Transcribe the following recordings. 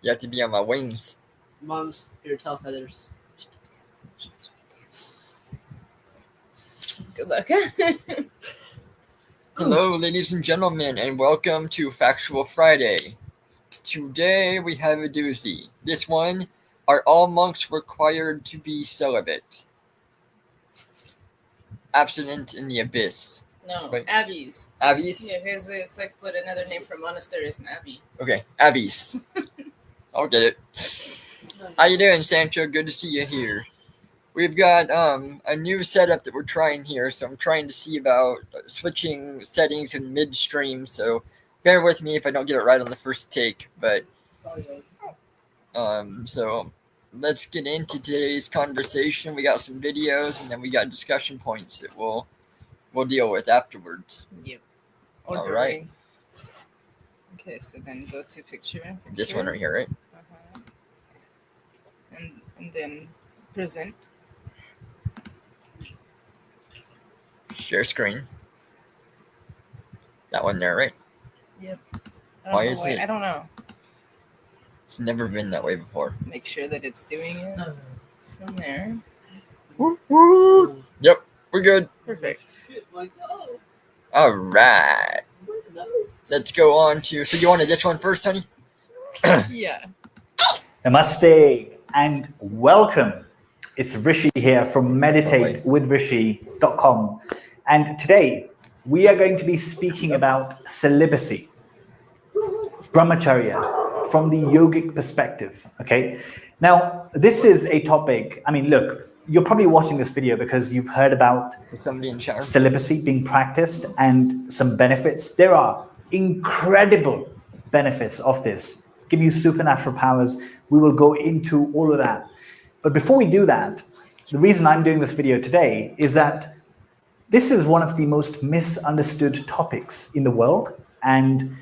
You have to be on my wings. Mom's your tail feathers. Good luck. Hello, ladies and gentlemen, and welcome to Factual Friday. Today we have a doozy. This one, are all monks required to be celibate? Abstinent in the abyss. No, Right. abbeys. Abbeys? Yeah, because it's like what another name for monastery is an abbey. Okay, abbeys. I'll get it. How you doing, Sancho? Good to see you here. We've got a new setup that we're trying here, so I'm trying to see about switching settings in midstream, so bear with me if I don't get it right on the first take, but so let's get into today's conversation. We got some videos, and then we got discussion points that we'll deal with afterwards. Yep. All right. Okay, so then go to picture. This one right here, right? Uh-huh. And then present. Share screen. That one there, right? Yep. Why is it? I don't know. It's never been that way before. Make sure that it's doing it from there. Yep, we're good. Perfect. All right. Let's go on to. So you wanted this one first, honey? Yeah. Namaste and welcome. It's Rishi here from meditatewithrishi.com. And today we are going to be speaking about celibacy, brahmacharya, from the yogic perspective. Okay. Now, this is a topic. I mean, look, you're probably watching this video because you've heard about Somebody in shower. celibacy being practiced and some benefits. There are incredible benefits of this. Give you supernatural powers. We will go into all of that. But before we do that, the reason I'm doing this video today is that this is one of the most misunderstood topics in the world and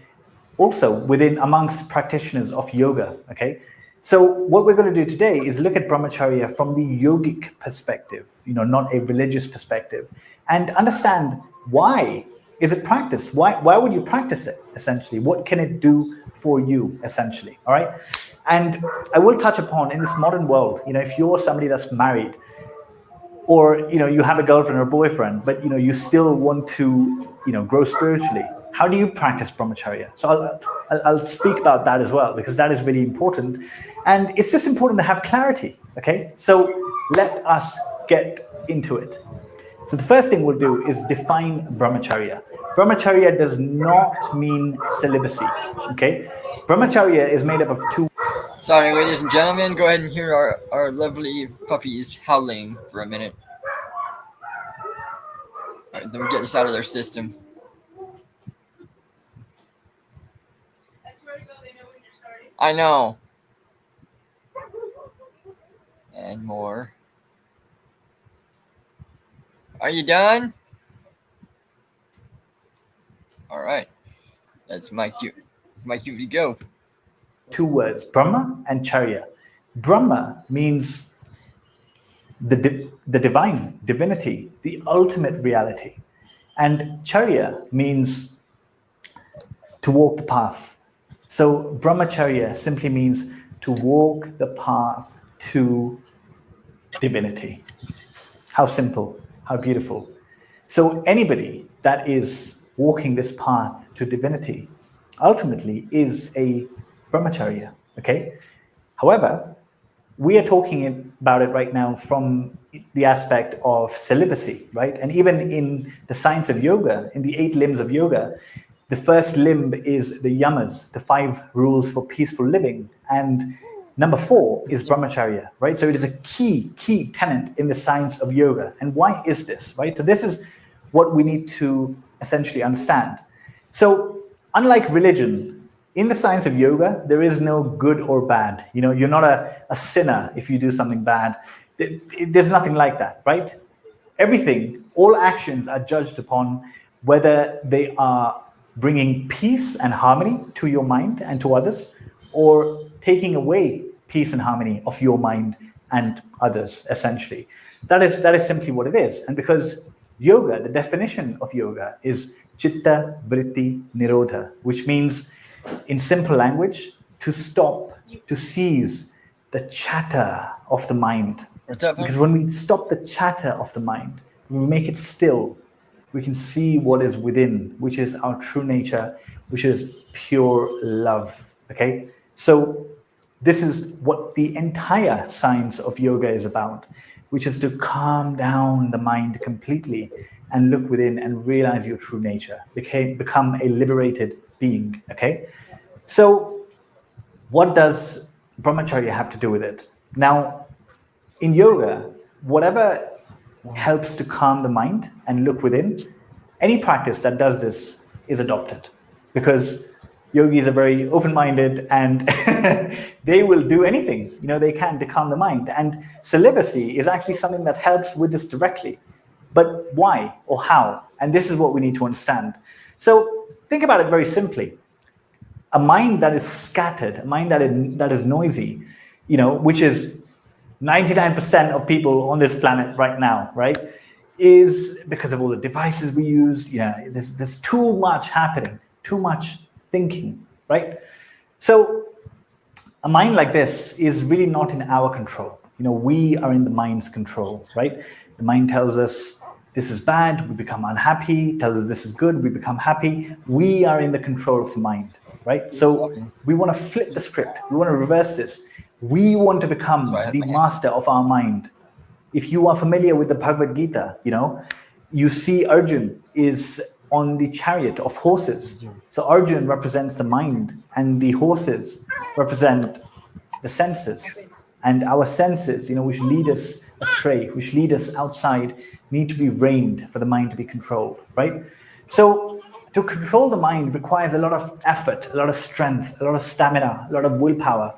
also amongst practitioners of yoga. Okay. So what we're going to do today is look at brahmacharya from the yogic perspective, not a religious perspective, and understand why is it practiced? Why would you practice it, essentially? What can it do for you, essentially? All right. And I will touch upon in this modern world, if you're somebody that's married or, you have a girlfriend or a boyfriend, but, you still want to, grow spiritually. How do you practice brahmacharya? So I'll speak about that as well, because that is really important. And it's just important to have clarity. Okay. So let us get into it. So the first thing we'll do is define brahmacharya. Brahmacharya does not mean celibacy. Okay. Brahmacharya is made up of two. Sorry, ladies and gentlemen, go ahead and hear our lovely puppies howling for a minute. All right, then we get this out of their system. I swear to God, they know when you're starting. I know. And more. Are you done? All right. That's my cue to go. Two words, Brahma and Charya. Brahma means the divine, divinity, the ultimate reality. And Charya means to walk the path. So brahmacharya simply means to walk the path to divinity. How simple, how beautiful. So anybody that is walking this path to divinity ultimately is a brahmacharya, okay? However, we are talking about it right now from the aspect of celibacy, right? And even in the science of yoga, in the 8 limbs of yoga, the first limb is the yamas, the 5 rules for peaceful living. And number 4 is brahmacharya, right? So it is a key tenet in the science of yoga. And why is this, right? So this is what we need to essentially understand. So unlike religion, in the science of yoga, there is no good or bad. You're not a sinner if you do something bad. There's nothing like that, right? Everything, all actions are judged upon whether they are bringing peace and harmony to your mind and to others, or taking away peace and harmony of your mind and others, essentially. That is simply what it is. And because yoga, the definition of yoga is chitta vritti nirodha, which means in simple language, to stop, to cease the chatter of the mind. What's up, Because man? when we stop the chatter of the mind, when we make it still, we can see what is within, which is our true nature, which is pure love. Okay? So this is what the entire science of yoga is about, which is to calm down the mind completely and look within and realize your true nature, become a liberated being. Okay? So what does brahmacharya have to do with it? Now, in yoga, whatever helps to calm the mind and look within, any practice that does this is adopted, because yogis are very open-minded and they will do anything they can to calm the mind. And celibacy is actually something that helps with this directly. But why or how? And this is what we need to understand. So think about it very simply. A mind that is scattered, a mind that is noisy, which is 99% of people on this planet right now, right, is because of all the devices we use. There's too much happening, too much thinking, right? So a mind like this is really not in our control. We are in the mind's control, right? The mind tells us this is bad, we become unhappy. Tells us this is good, we become happy. We are in the control of the mind, right? So we want to flip the script. We want to reverse this. We want to become the master of our mind. If you are familiar with the Bhagavad Gita, you see Arjun is on the chariot of horses. So Arjun represents the mind, and the horses represent the senses. And our senses, which lead us astray, which lead us outside, need to be reined for the mind to be controlled, right? So to control the mind requires a lot of effort, a lot of strength, a lot of stamina, a lot of willpower,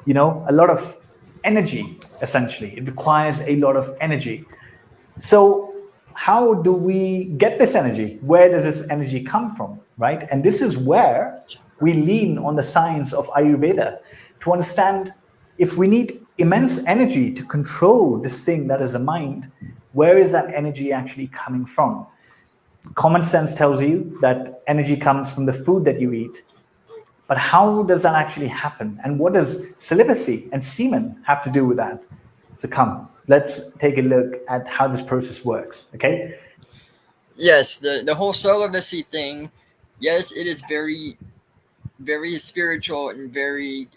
a lot of energy, essentially. It requires a lot of energy. So how do we get this energy? Where does this energy come from, right? And this is where we lean on the science of Ayurveda to understand, if we need immense energy to control this thing that is the mind, where is that energy actually coming from? Common sense tells you that energy comes from the food that you eat. But how does that actually happen? And what does celibacy and semen have to do with that? So come, let's take a look at how this process works, okay? Yes, the whole celibacy thing, yes, it is very, very spiritual and very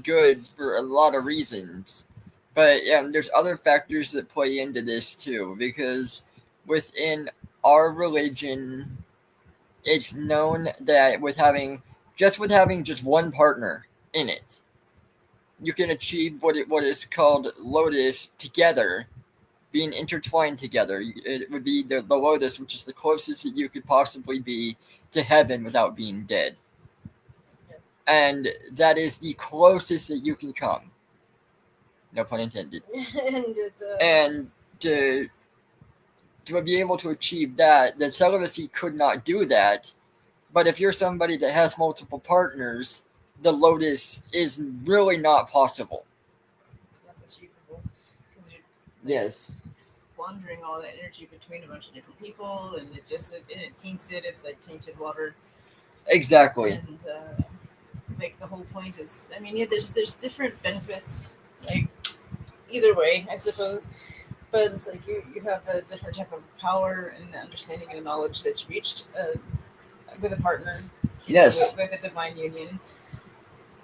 good for a lot of reasons. But there's other factors that play into this too, because within our religion, it's known that with having just one partner in it, you can achieve what is called lotus together, being intertwined together. It would be the lotus, which is the closest that you could possibly be to heaven without being dead. And that is the closest that you can come. No pun intended. And to be able to achieve that, the celibacy could not do that. But if you're somebody that has multiple partners, the lotus is really not possible. It's not achievable because you're Yes. squandering all that energy between a bunch of different people, and it taints it. It's like tainted water. Exactly. And the whole point is, there's different benefits, like either way, I suppose. But it's like you have a different type of power and understanding and knowledge that's reached with a partner. Yes. With a divine union.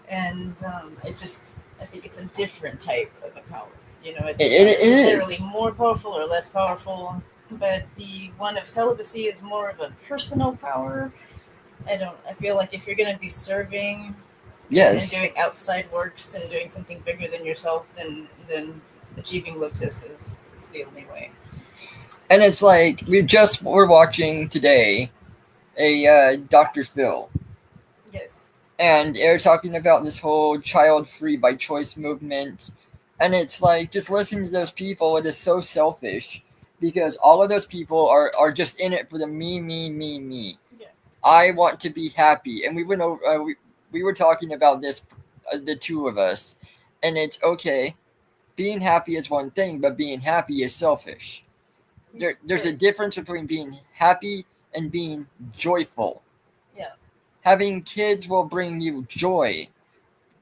And I think it's a different type of a power. It's not necessarily more powerful or less powerful, but the one of celibacy is more of a personal power. I feel like if you're going to be serving and doing outside works and doing something bigger than yourself, then achieving lotus is the only way. And it's like we're watching today a Dr. Phil. Yes. And they're talking about this whole child free by choice movement. And it's like, just listening to those people, it is so selfish, because all of those people are just in it for the me. Yeah. I want to be happy. And we went over, we were talking about this, the two of us, and it's okay. Being happy is one thing, but being happy is selfish. There's a difference between being happy and being joyful. Yeah. Having kids will bring you joy.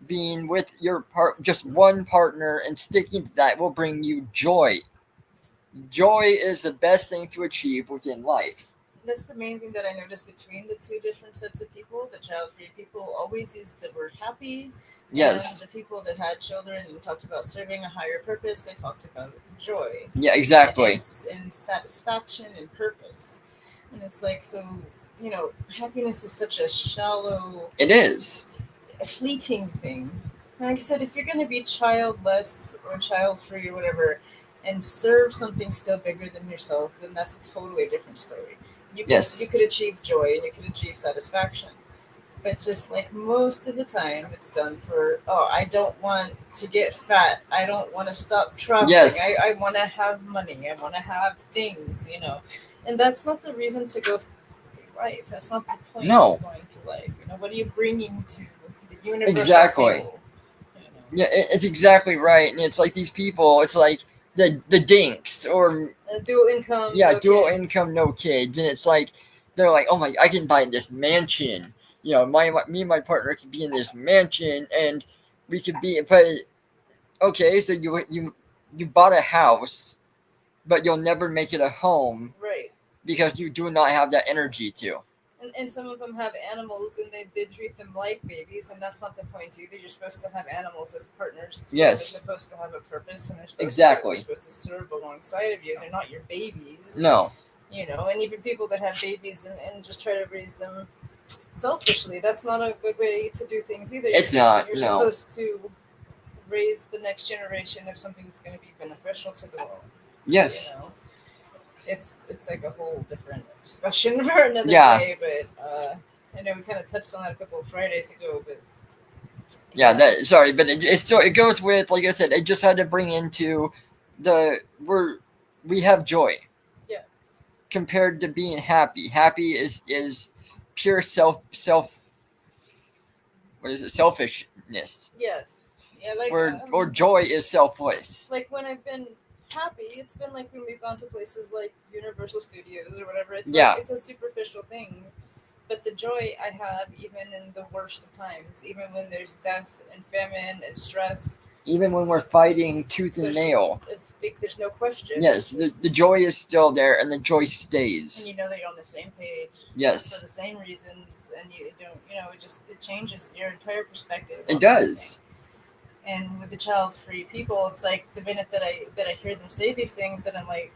being with your just one partner and sticking to that will bring you joy. Joy is the best thing to achieve within life. That's the main thing that I noticed between the two different sets of people. The child-free people always used the word happy. Yes. And the people that had children and talked about serving a higher purpose, they talked about joy. Yeah, exactly. And satisfaction and purpose. And it's like, so, happiness is such a shallow, It is. fleeting thing. Like I said, if you're going to be childless or child-free or whatever, and serve something still bigger than yourself, then that's a totally different story. You could achieve joy and you could achieve satisfaction. But just like most of the time, it's done for, I don't want to get fat. I don't want to stop traveling. Yes. I want to have money. I want to have things, And that's not the reason to go through life. That's not the point of going through life. What are you bringing to the universal table? Yeah, it's exactly right. And it's like these people, it's like the dinks or dual income. Yeah, dual income, no kids. And it's like, they're like, oh my, I can buy this mansion. Me and my partner could be in this mansion and we could be, but okay, so you bought a house, but you'll never make it a home. Right. Because you do not have that energy to. And some of them have animals and they treat them like babies, and that's not the point either. You're supposed to have animals as partners. Yes. They're supposed to have a purpose, and they're supposed to serve alongside of you. They're not your babies. No. And even people that have babies and just try to raise them selfishly, that's not a good way to do things either. It's not. You're supposed to raise the next generation of something that's going to be beneficial to the world. Yes. It's like a whole different discussion for another day, but I know we kind of touched on that a couple of Fridays ago, but but it goes with, like I said, I just had to bring into we have joy. Yeah. Compared to being happy. Happy is pure selfishness. Yes. Yeah, like or joy is selfless. Like when I've been happy, it's been like when we've gone to places like Universal Studios or whatever. It's it's a superficial thing, but the joy I have even in the worst of times, even when there's death and famine and stress, even when we're fighting tooth and nail, there's no question. Yes, the joy is still there, and the joy stays. And you know that you're on the same page. Yes. For the same reasons, and you don't, it changes your entire perspective. It does. And with the child-free people, it's like the minute that I hear them say these things, that I'm like,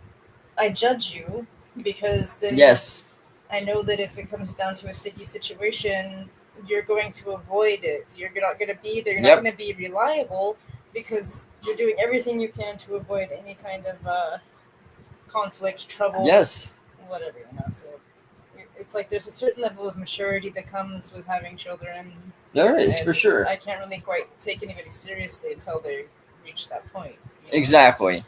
I judge you because then I know that if it comes down to a sticky situation, you're going to avoid it. You're not going to be there. You're not going to be reliable because you're doing everything you can to avoid any kind of conflict, trouble, whatever. So it's like there's a certain level of maturity that comes with having children. There is, for sure. I can't really quite take anybody seriously until they reach that point. Exactly.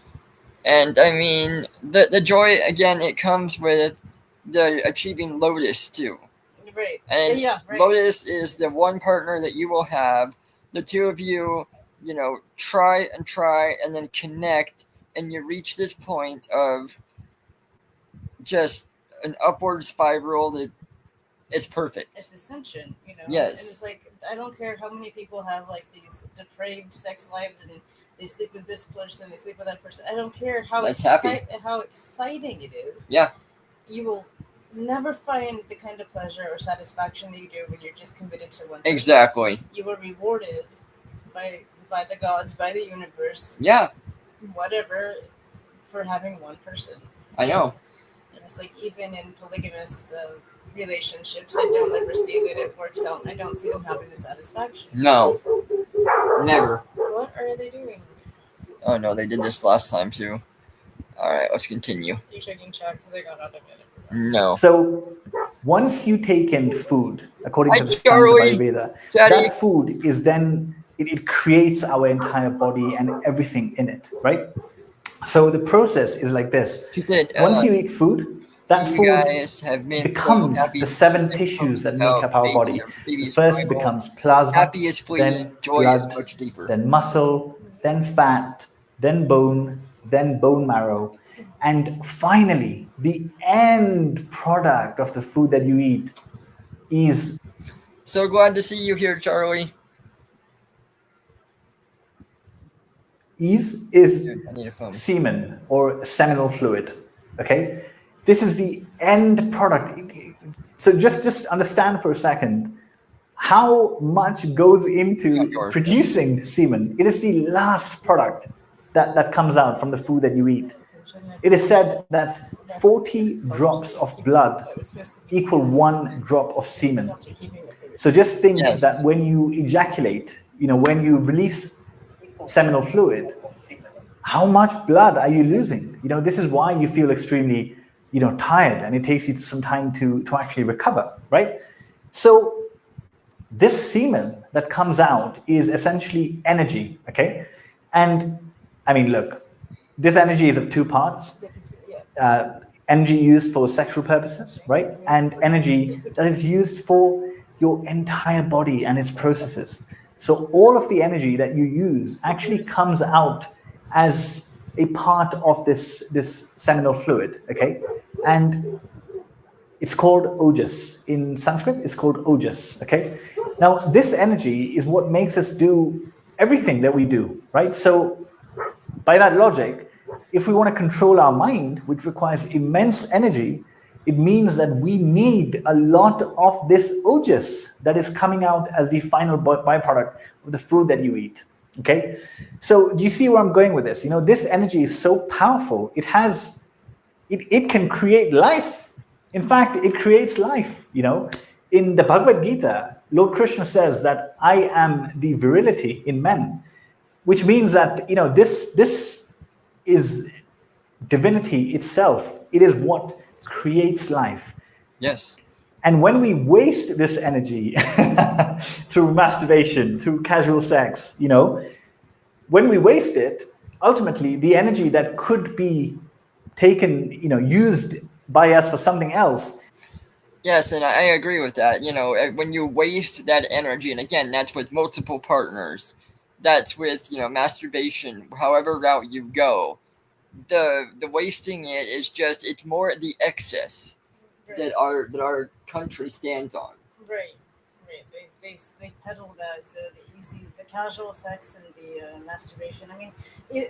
And I mean, the joy, again, it comes with the achieving Lotus, too. Right. And right. Lotus is the one partner that you will have. The two of you, try, and then connect, and you reach this point of just an upward spiral that it's perfect. It's ascension, Yes. And it's like, I don't care how many people have like these depraved sex lives and they sleep with this person, they sleep with that person. I don't care how exciting it is. Yeah. You will never find the kind of pleasure or satisfaction that you do when you're just committed to one person. Exactly. You are rewarded by the gods, by the universe. Yeah. Whatever, for having one person. I know. And it's like, even in polygamous relationships, I don't ever see that it works out, and I don't see them having the satisfaction. No. Never. What are they doing? Oh no, they did this last time too. Alright, let's continue. Are you checking chat? Because I got out of it. No. So once you take in food, according to the science of Ayurveda, that food is then, it creates our entire body and everything in it, right? So the process is like this. Once you eat food, that food becomes the 7 tissues that make up our body. So first it becomes plasma, then blood, then muscle, then fat, then bone marrow, and finally the end product of the food that you eat is... So glad to see you here, Charlie. is I need a phone. semen or seminal fluid. Okay, this is the end product. So just understand for a second how much goes into Yours. producing semen. It is the last product that comes out from the food that you eat. It is said that 40 drops of blood equal 1 drop of semen. So just think Yes. that when you ejaculate, when you release seminal fluid, how much blood are you losing? This is why you feel extremely, tired, and it takes you some time to actually recover, right? So this semen that comes out is essentially energy, okay? And I mean, look, this energy is of two parts. Energy used for sexual purposes, right? And energy that is used for your entire body and its processes. So all of the energy that you use actually comes out as a part of this seminal fluid, okay? And it's called ojas. In Sanskrit, it's called ojas, okay? Now, this energy is what makes us do everything that we do, right? So by that logic, if we want to control our mind, which requires immense energy, it means that we need a lot of this ojas that is coming out as the final byproduct of the food that you eat. Okay, so do you see where I'm going with this? This energy is so powerful. It can create life. In fact, it creates life. In the Bhagavad Gita, Lord Krishna says that I am the virility in men, which means that this is divinity itself. It is what creates life. Yes. And when we waste this energy through masturbation, through casual sex, when we waste it, ultimately the energy that could be taken, used by us for something else. Yes, and I agree with that. When you waste that energy, and again, that's with multiple partners, that's with masturbation, however route you go. The wasting it is just, it's more the excess that our country stands on. Right. They peddle that the casual sex and the masturbation. I mean,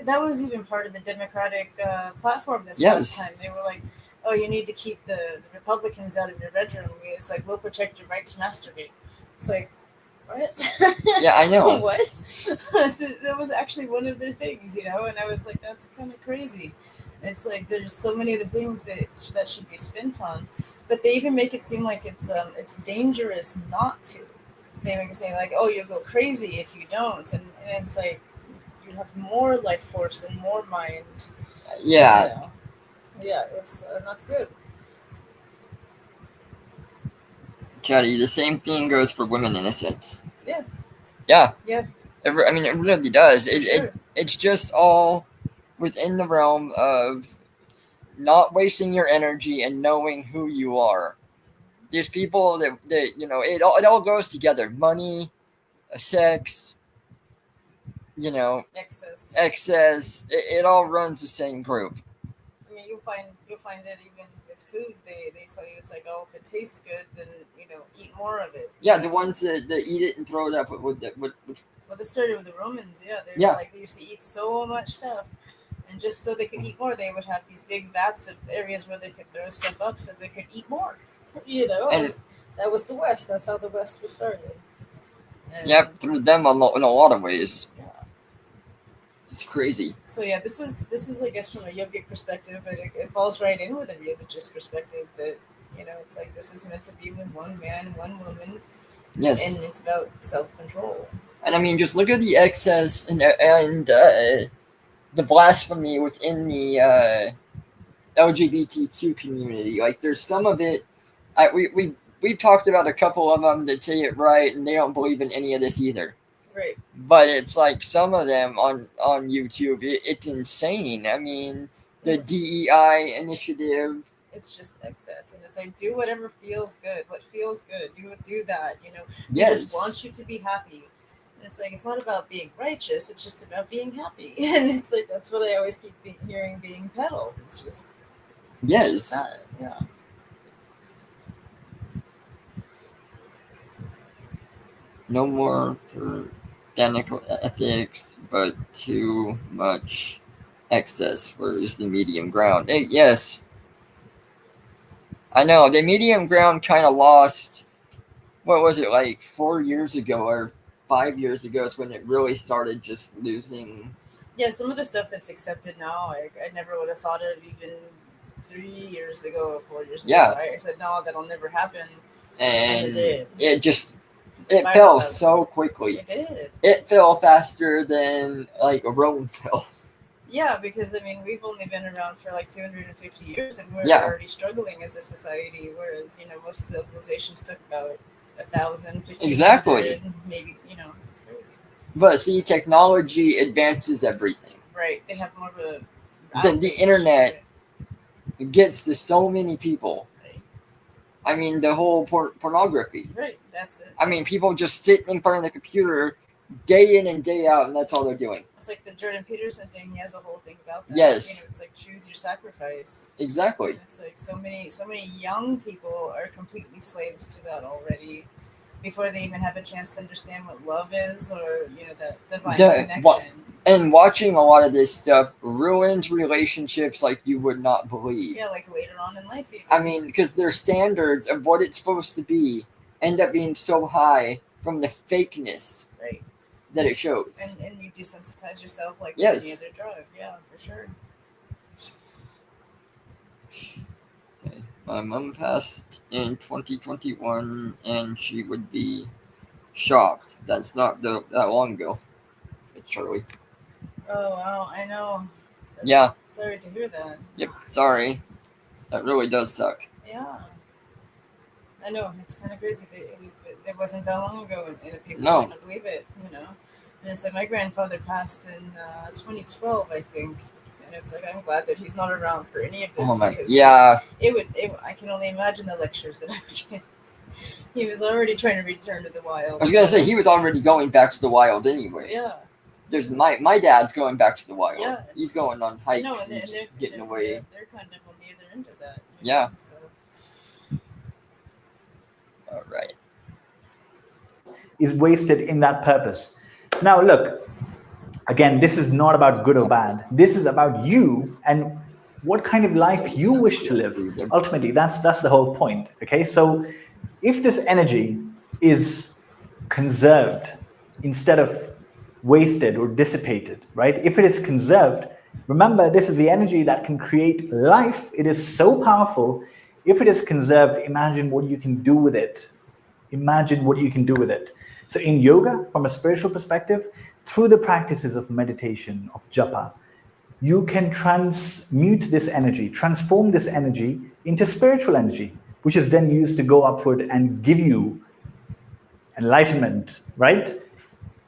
that was even part of the Democratic platform this past time. They were like, "Oh, you need to keep the Republicans out of your bedroom." It's like, "We'll protect your right to masturbate." It's like, what? Yeah, I know. What? That was actually one of their things, and I was like, that's kind of crazy. It's like there's so many of the things that should be spent on, but they even make it seem like it's dangerous not to. They make it seem like, oh, you'll go crazy if you don't, and it's like you have more life force and more mind. Yeah. Yeah, it's not good. Chatty, the same thing goes for women in a sense. Yeah. Yeah. Yeah. It really does. Sure. It's just all within the realm of not wasting your energy and knowing who you are. These people that it all goes together. Money, sex, excess. It all runs the same group. I mean, you'll find it even with food. They tell you it's like, oh, if it tastes good, then eat more of it. Yeah, the ones that eat it and throw it up with Well, this started with the Romans. Yeah, they used to eat so much stuff, and just so they could eat more, they would have these big vats of areas where they could throw stuff up so they could eat more. And that was the West. That's how the West was started. And, through them in a lot of ways. Yeah. It's crazy. So yeah, this is I guess from a yogic perspective, but it falls right in with a religious perspective that it's like this is meant to be with one man, one woman. Yes. And it's about self-control. And I mean, just look at the excess and the blasphemy within the LGBTQ community. Like, there's some of it. We've talked about a couple of them that say it right, and they don't believe in any of this either. Right. But it's like some of them on YouTube, it's insane. I mean, the DEI initiative. It's just excess, and it's like, do whatever feels good. What feels good, do that. We Yes. just want you to be happy. And it's like, it's not about being righteous. It's just about being happy. And it's like, that's what I always keep hearing being peddled. It's just that. Yeah. No more for technical ethics, but too much excess. Where is the medium ground? Yes, I know the medium ground kind of lost. What was it, like 4 years ago or 5 years ago? Is when it really started just losing. Yeah, some of the stuff that's accepted now, I never would have thought of even 3 years ago or 4 years Yeah. ago. I said, no, that'll never happen. And it did. it just It it fell spiraled out. so quickly. It did. It fell faster than like a Rome fell. Yeah, because I mean, we've only been around for like 250 years, and we're Yeah. already struggling as a society. Whereas most civilizations took about 1,000, 1,500, Exactly. maybe. It's crazy. But see, technology advances everything. Right? They have more of a. The internet gets to so many people. Right. I mean, the whole pornography. Right. That's it. I mean, people just sit in front of the computer day in and day out, and that's all they're doing. It's like the Jordan Peterson thing. He has a whole thing about that. Yes. It's like choose your sacrifice. Exactly. And it's like so many young people are completely slaves to that already, before they even have a chance to understand what love is, or that divine connection. And watching a lot of this stuff ruins relationships like you would not believe. Yeah, like later on in life. Even. I mean, because their standards of what it's supposed to be end up being so high from the fakeness right. that it shows. And you desensitize yourself like Yes. any other drug. Yeah, for sure. Okay. My mom passed in 2021, and she would be shocked. That's not that long ago. It's Charlie. Oh, wow, I know. Yeah. Sorry to hear that. Yep, sorry. That really does suck. Yeah. I know, it's kind of crazy. It wasn't that long ago, and people No. couldn't believe it, And it's like my grandfather passed in 2012, I think. And it's like, I'm glad that he's not around for any of this. Oh my, because yeah. I can only imagine the lectures that I would get. He was already trying to return to the wild. I was gonna say he was already going back to the wild anyway. Yeah. There's my dad's going back to the wild. Yeah. He's going on I hikes know, and just they're, getting they're, away. They're kind of on the other end of that. Yeah. So. All right. Is wasted in that purpose. Now, look, again, this is not about good or bad. This is about you and what kind of life you wish to live. Ultimately, that's the whole point. Okay, so if this energy is conserved instead of wasted or dissipated, right? If it is conserved, remember, this is the energy that can create life. It is so powerful. If it is conserved, imagine what you can do with it. Imagine what you can do with it. So in yoga, from a spiritual perspective, through the practices of meditation, of japa, you can transmute this energy, transform this energy into spiritual energy, which is then used to go upward and give you enlightenment, right?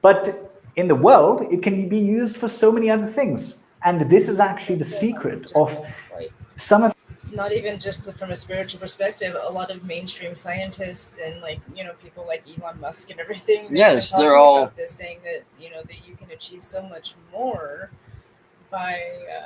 But in the world, it can be used for so many other things. And this is actually the secret of some of. Not even just from a spiritual perspective, a lot of mainstream scientists and people like Elon Musk and everything. Yes, they're they're all about this, saying that that you can achieve so much more by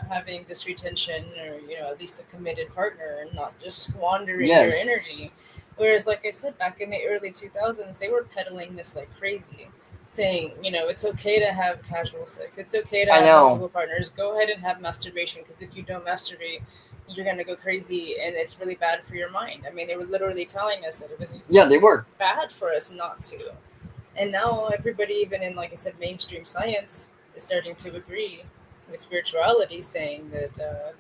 having this retention, or at least a committed partner, and not just squandering your energy. Whereas, like I said, back in the early 2000s, they were peddling this like crazy, saying it's okay to have casual sex, it's okay to have multiple partners, go ahead and have masturbation, because if you don't masturbate, you're going to go crazy and it's really bad for your mind. I mean, they were literally telling us that it was they were bad for us not to. And now everybody, even in, like I said, mainstream science, is starting to agree with spirituality, saying that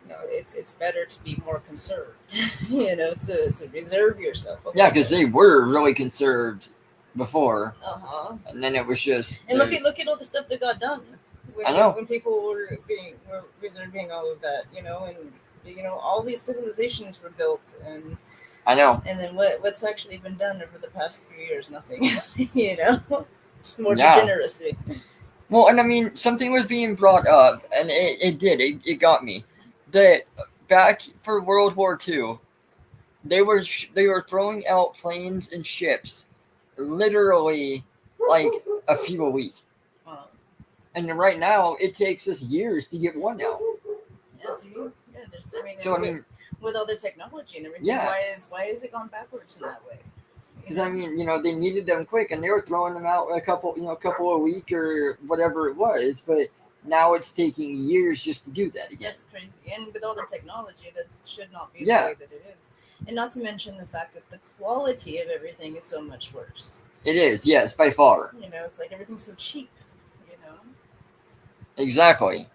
it's better to be more conserved, to reserve yourself. Yeah, because they were really conserved before. And then it was just. And look at all the stuff that got done. When people were reserving all of that, and all these civilizations were built, and I know. And then what's actually been done over the past few years? Nothing. Just more degeneracy. Well, and I mean, something was being brought up, and it got me. That back for World War II, they were throwing out planes and ships, literally like a few a week. And right now, it takes us years to get one out. Yeah, see? Yeah, so, with all the technology and everything, why is it gone backwards in that way? Because I mean, they needed them quick, and they were throwing them out a couple a week or whatever it was. But now it's taking years just to do that again. That's crazy. And with all the technology, that should not be Yeah. the way that it is. And not to mention the fact that the quality of everything is so much worse. It is, yes, by far. It's like everything's so cheap. Exactly.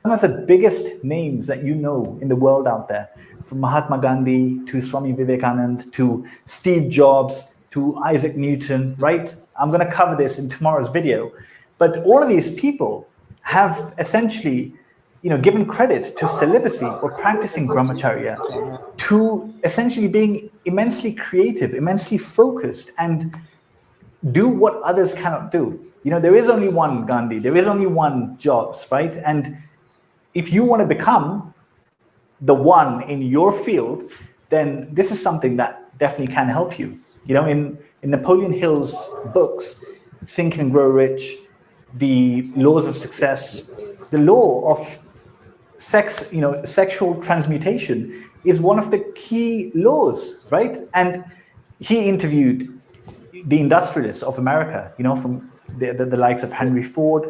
Some of the biggest names that you know in the world out there, from Mahatma Gandhi to Swami Vivekanand to Steve Jobs to Isaac Newton, right? I'm going to cover this in tomorrow's video. But all of these people have essentially, given credit to celibacy or practicing brahmacharya, to essentially being immensely creative, immensely focused, and do what others cannot do. There is only one Gandhi, there is only one Jobs, right? And if you want to become the one in your field, then this is something that definitely can help you. In Napoleon Hill's books, Think and Grow Rich, The Laws of Success, the law of sex, sexual transmutation is one of the key laws, right? And he interviewed the industrialists of America, from the likes of Henry Ford,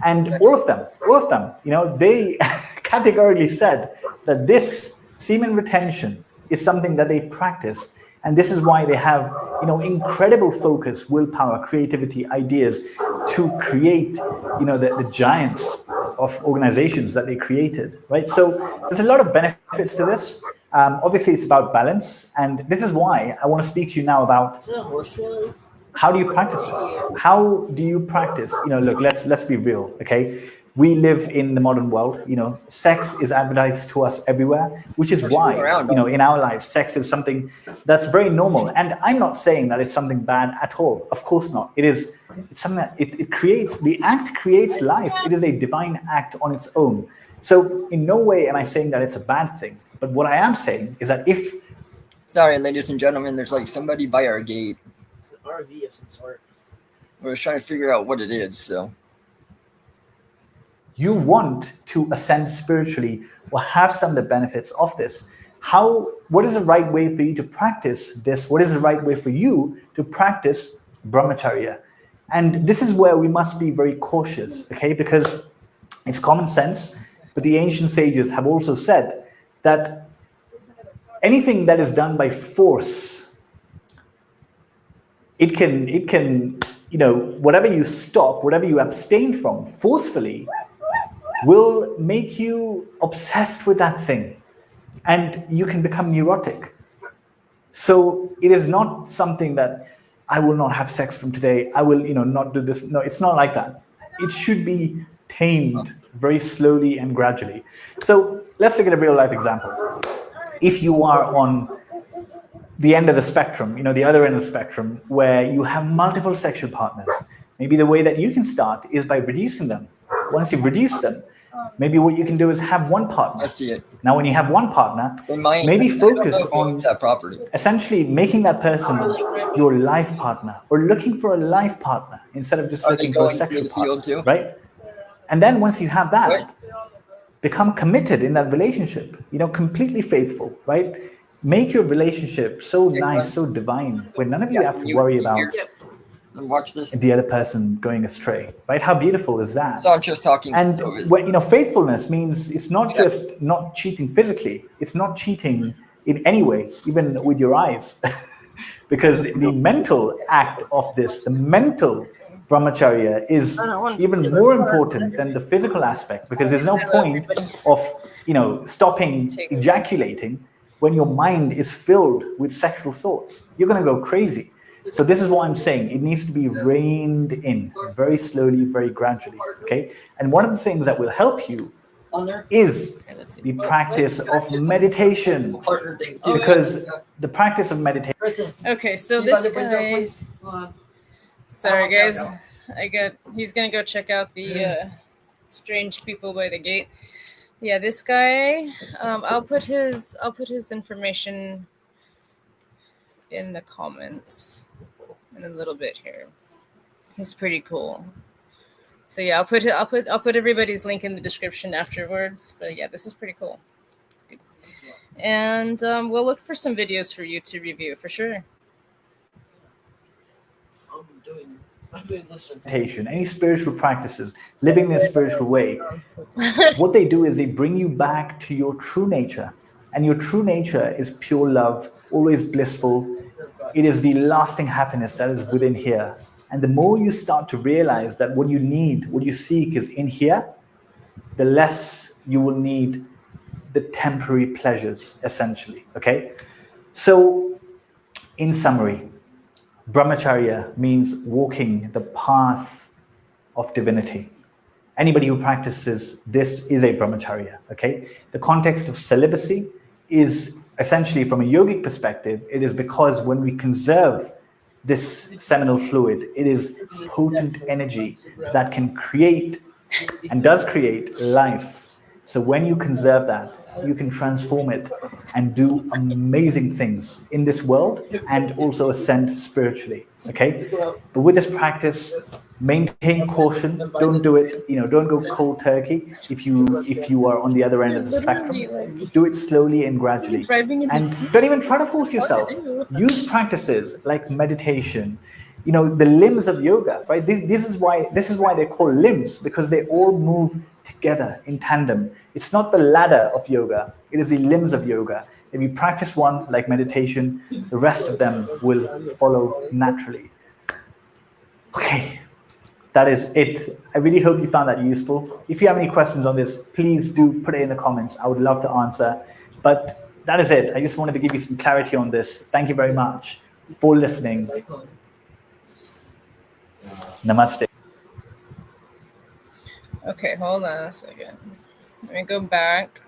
and all of them, they categorically said that this semen retention is something that they practice, and this is why they have, incredible focus, willpower, creativity, ideas to create, the giants of organizations that they created, right? So there's a lot of benefits to this. Obviously, it's about balance, and this is why I want to speak to you now about how do you practice this? How do you practice? Look, let's be real, okay? We live in the modern world. Sex is advertised to us everywhere, which is why, in our lives, sex is something that's very normal. And I'm not saying that it's something bad at all. Of course not. It's something that it creates. The act creates life. It is a divine act on its own. So in no way am I saying that it's a bad thing. But what I am saying is that if... Sorry, ladies and gentlemen, there's like somebody by our gate. It's an RV of some sort. We're just trying to figure out what it is, so... You want to ascend spiritually or have some of the benefits of this. What is the right way for you to practice this? What is the right way for you to practice brahmacharya? And this is where we must be very cautious, okay? Because it's common sense, but the ancient sages have also said that anything that is done by force, it can, whatever you stop, whatever you abstain from forcefully, will make you obsessed with that thing, and you can become neurotic. So it is not something that I will not have sex from today, I will not do this. No, it's not like that. It should be tamed very slowly and gradually. So let's look at a real life example. If you are on the end of the spectrum, the other end of the spectrum, where you have multiple sexual partners, maybe the way that you can start is by reducing them. Once you've reduced them, maybe what you can do is have one partner. I see it. Now, when you have one partner, maybe focus on that property. Essentially making that person your life partner, or looking for a life partner instead of just looking for a sexual partner, right? And then once you have that, become committed in that relationship, completely faithful, right? Make your relationship so nice, so divine, where none of you have to worry about watch this. the other person going astray, right? How beautiful is that? So I'm just talking. And faithfulness means it's not just not cheating physically. It's not cheating in any way, even with your eyes, because the mental act of this, the mental brahmacharya, is even more important than the physical aspect, because there's no point of stopping ejaculating when your mind is filled with sexual thoughts. You're going to go crazy. So this is what I'm saying. It needs to be reined in very slowly, very gradually, okay? And one of the things that will help you is the practice of meditation, because the practice of meditation... Okay, so this guy... Sorry, guys. He's going to go check out the strange people by the gate. Yeah, this guy, I'll put his information in the comments in a little bit here. He's pretty cool. So yeah, I'll put everybody's link in the description afterwards. But yeah, this is pretty cool. It's good. And we'll look for some videos for you to review for sure. I'm doing this meditation, any spiritual practices, living in a spiritual way, what they do is they bring you back to your true nature. And your true nature is pure love, always blissful. It is the lasting happiness that is within here. And the more you start to realize that what you need, what you seek is in here, the less you will need the temporary pleasures, essentially. Okay? So, in summary, Brahmacharya means walking the path of divinity. Anybody who practices this is a brahmacharya, okay? The context of celibacy is essentially, from a yogic perspective, it is because when we conserve this seminal fluid, it is potent energy that can create and does create life. So when you conserve that, you can transform it and do amazing things in this world and also ascend spiritually. Okay, but with this practice, maintain caution. Don't do it. Don't go cold turkey. If you are on the other end of the spectrum, do it slowly and gradually, and don't even try to force yourself. Use practices like meditation. The limbs of yoga, right? This is why they're called limbs, because they all move together in tandem. It's not the ladder of yoga, it is the limbs of yoga. If you practice one like meditation, the rest of them will follow naturally. Okay, that is it. I really hope you found that useful. If you have any questions on this, please do put it in the comments. I would love to answer. But that is it. I just wanted to give you some clarity on this. Thank you very much for listening. Namaste. Okay, hold on a second. Let me go back.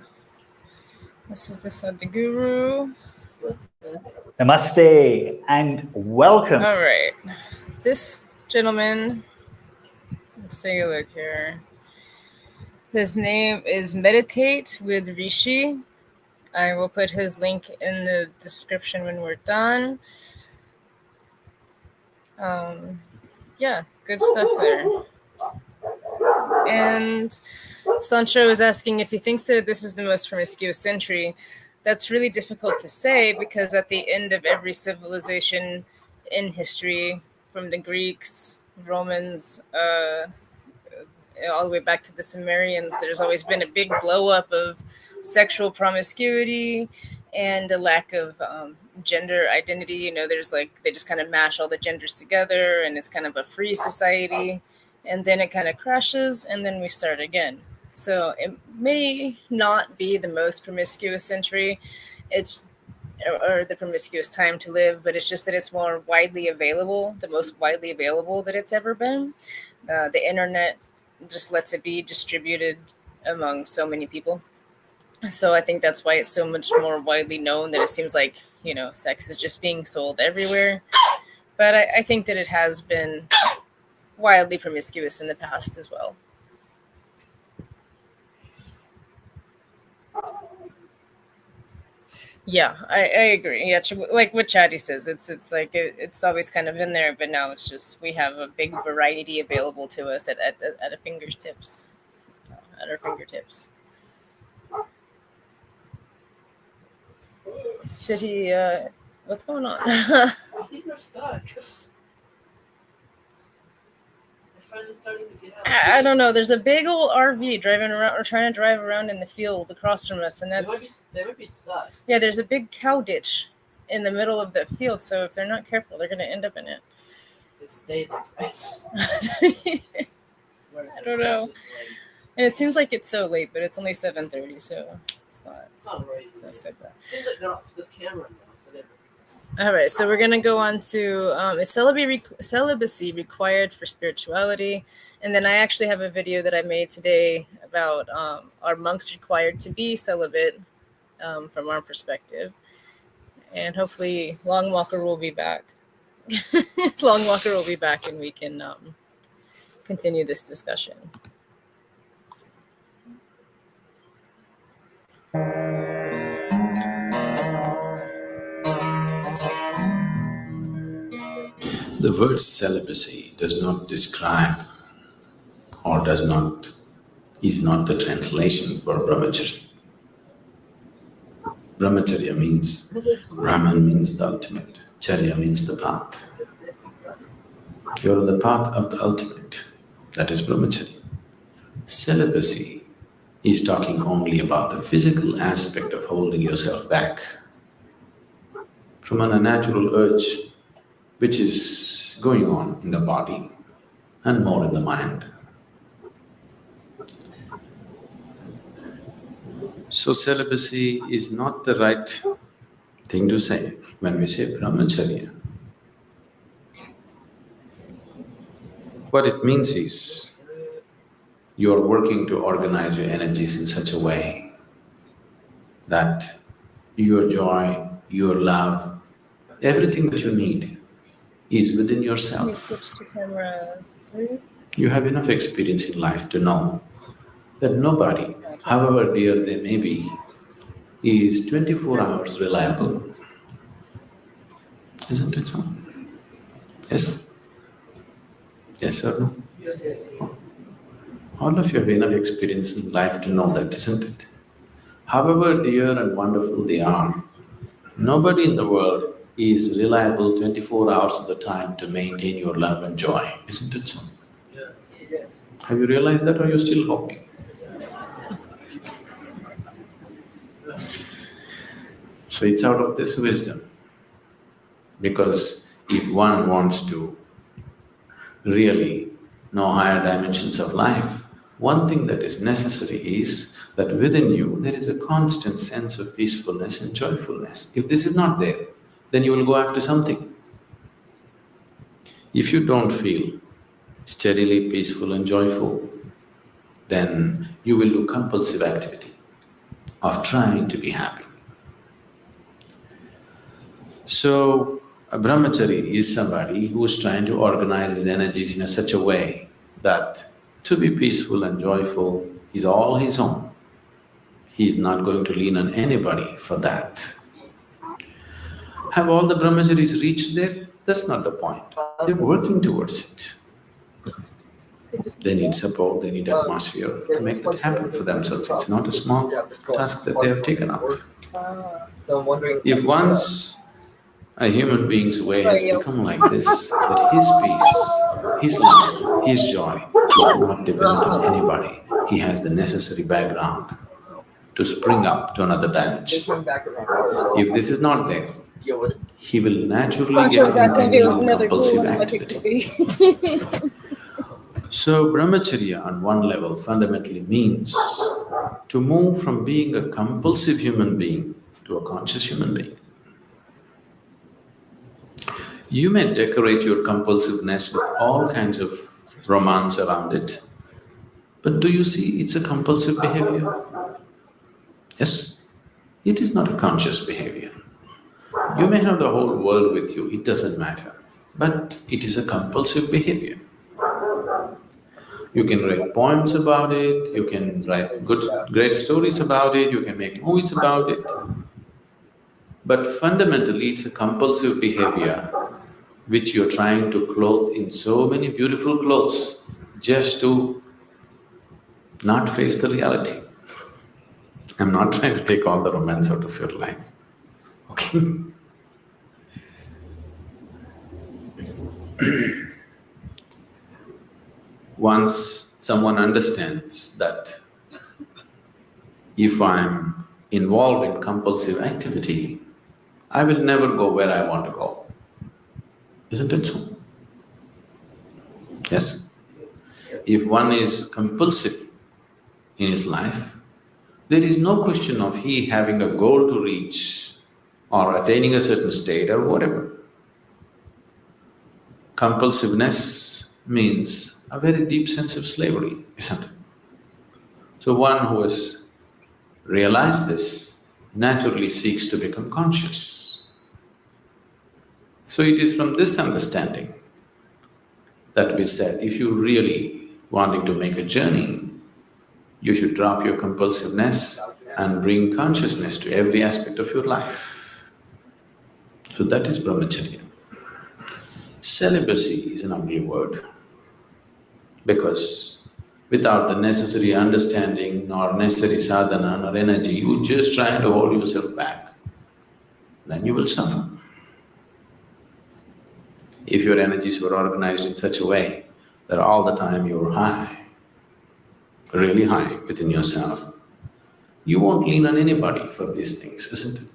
This is the Sadhguru. Namaste and welcome. All right. This gentleman, let's take a look here. His name is Meditate with Rishi. I will put his link in the description when we're done. Yeah, good stuff there. And Sancho was asking if he thinks that this is the most promiscuous century. That's really difficult to say, because at the end of every civilization in history, from the Greeks, Romans, all the way back to the Sumerians, there's always been a big blow up of sexual promiscuity and a lack of gender identity. There's they just kind of mash all the genders together, and it's kind of a free society. And then it kind of crashes, and then we start again. So it may not be the most promiscuous century, or the promiscuous time to live, but it's just that it's more widely available, the most widely available that it's ever been. The internet just lets it be distributed among so many people. So I think that's why it's so much more widely known, that it seems like, sex is just being sold everywhere. But I think that it has been wildly promiscuous in the past as well. Yeah, I agree. Yeah, like what Chatty says, it's like it's always kind of in there, but now it's just we have a big variety available to us at our fingertips. Did he? What's going on? I think we're stuck. Starting to get out. I don't know. There's a big old RV driving around, or trying to drive around in the field across from us, and they might be stuck. Yeah, there's a big cow ditch in the middle of the field, so if they're not careful, they're going to end up in it. It's stayed. I don't know. And it seems like it's so late, but it's only 7:30, so it's not right. It's not so bad. Seems like they're off this camera now, so they're... All right, so we're going to go on to is celibacy required for spirituality? And then I actually have a video that I made today about are monks required to be celibate from our perspective. And hopefully LongWalker will be back. LongWalker will be back, and we can continue this discussion. The word celibacy does not describe or is not the translation for brahmacharya. Brahmacharya means, Brahman means the ultimate, Charya means the path. You're on the path of the ultimate, that is Brahmacharya. Celibacy is talking only about the physical aspect of holding yourself back from an unnatural urge which is going on in the body and more in the mind. So celibacy is not the right thing to say when we say brahmacharya. What it means is, you are working to organize your energies in such a way that your joy, your love, everything that you need is within yourself. Switch to camera 3. You have enough experience in life to know that nobody, however dear they may be, is 24 hours reliable. Isn't it so? Yes? Yes or no? All of you have enough experience in life to know that, isn't it? However dear and wonderful they are, nobody in the world is reliable 24 hours of the time to maintain your love and joy, isn't it so? Yes. Have you realized that, or are you still hoping? So it's out of this wisdom, because if one wants to really know higher dimensions of life, one thing that is necessary is that within you there is a constant sense of peacefulness and joyfulness. If this is not there, then you will go after something. If you don't feel steadily peaceful and joyful, then you will do compulsive activity of trying to be happy. So, a brahmachari is somebody who is trying to organize his energies in such a way that to be peaceful and joyful is all his own. He is not going to lean on anybody for that. Have all the brahmacharis reached there? That's not the point. They're working towards it. They need support, they need atmosphere to make that happen for themselves. It's not a small task that they have taken up. So I'm wondering. If once a human being's way has become like this, that his peace, his love, his joy is not dependent on anybody, he has the necessary background to spring up to another dimension. If this is not there, Deal with it. he will naturally Pancho get was asking if it was into another cool compulsive one, like it activity. could be. So brahmacharya on one level fundamentally means to move from being a compulsive human being to a conscious human being. You may decorate your compulsiveness with all kinds of romance around it, but do you see it's a compulsive behavior? Yes, it is not a conscious behavior. You may have the whole world with you, it doesn't matter, but it is a compulsive behavior. You can write poems about it, you can write great stories about it, you can make movies about it, but fundamentally it's a compulsive behavior which you're trying to clothe in so many beautiful clothes just to not face the reality. I'm not trying to take all the romance out of your life, okay? Once someone understands that if I'm involved in compulsive activity, I will never go where I want to go. Isn't it so? Yes? If one is compulsive in his life, there is no question of he having a goal to reach or attaining a certain state or whatever. Compulsiveness means a very deep sense of slavery, isn't it? So one who has realized this naturally seeks to become conscious. So it is from this understanding that we said, if you really wanting to make a journey, you should drop your compulsiveness and bring consciousness to every aspect of your life. So that is brahmacharya. Celibacy is an ugly word, because without the necessary understanding nor necessary sadhana nor energy, you just try to hold yourself back. then you will suffer. If your energies were organized in such a way that all the time you're high, really high within yourself, you won't lean on anybody for these things, isn't it?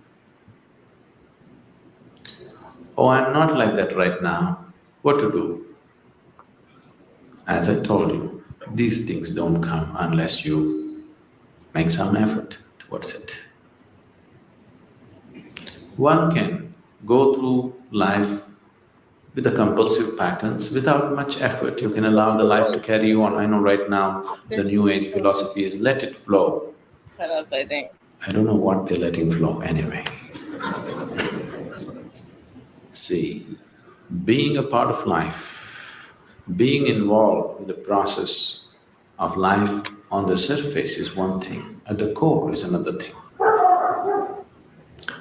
Oh, I'm not like that right now. What to do? As I told you, these things don't come unless you make some effort towards it. One can go through life with the compulsive patterns without much effort. You can allow the life to carry you on. I know right now the New Age philosophy is let it flow. Set up, I think. I don't know what they're letting flow anyway. See, being a part of life, being involved with the process of life on the surface is one thing, at the core is another thing.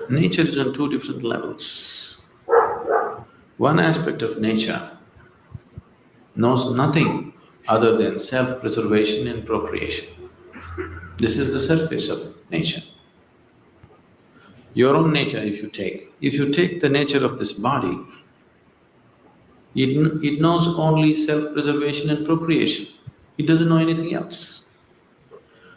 Nature is on two different levels. One aspect of nature knows nothing other than self-preservation and procreation. This is the surface of nature. Your own nature if you take the nature of this body, it knows only self-preservation and procreation. It doesn't know anything else.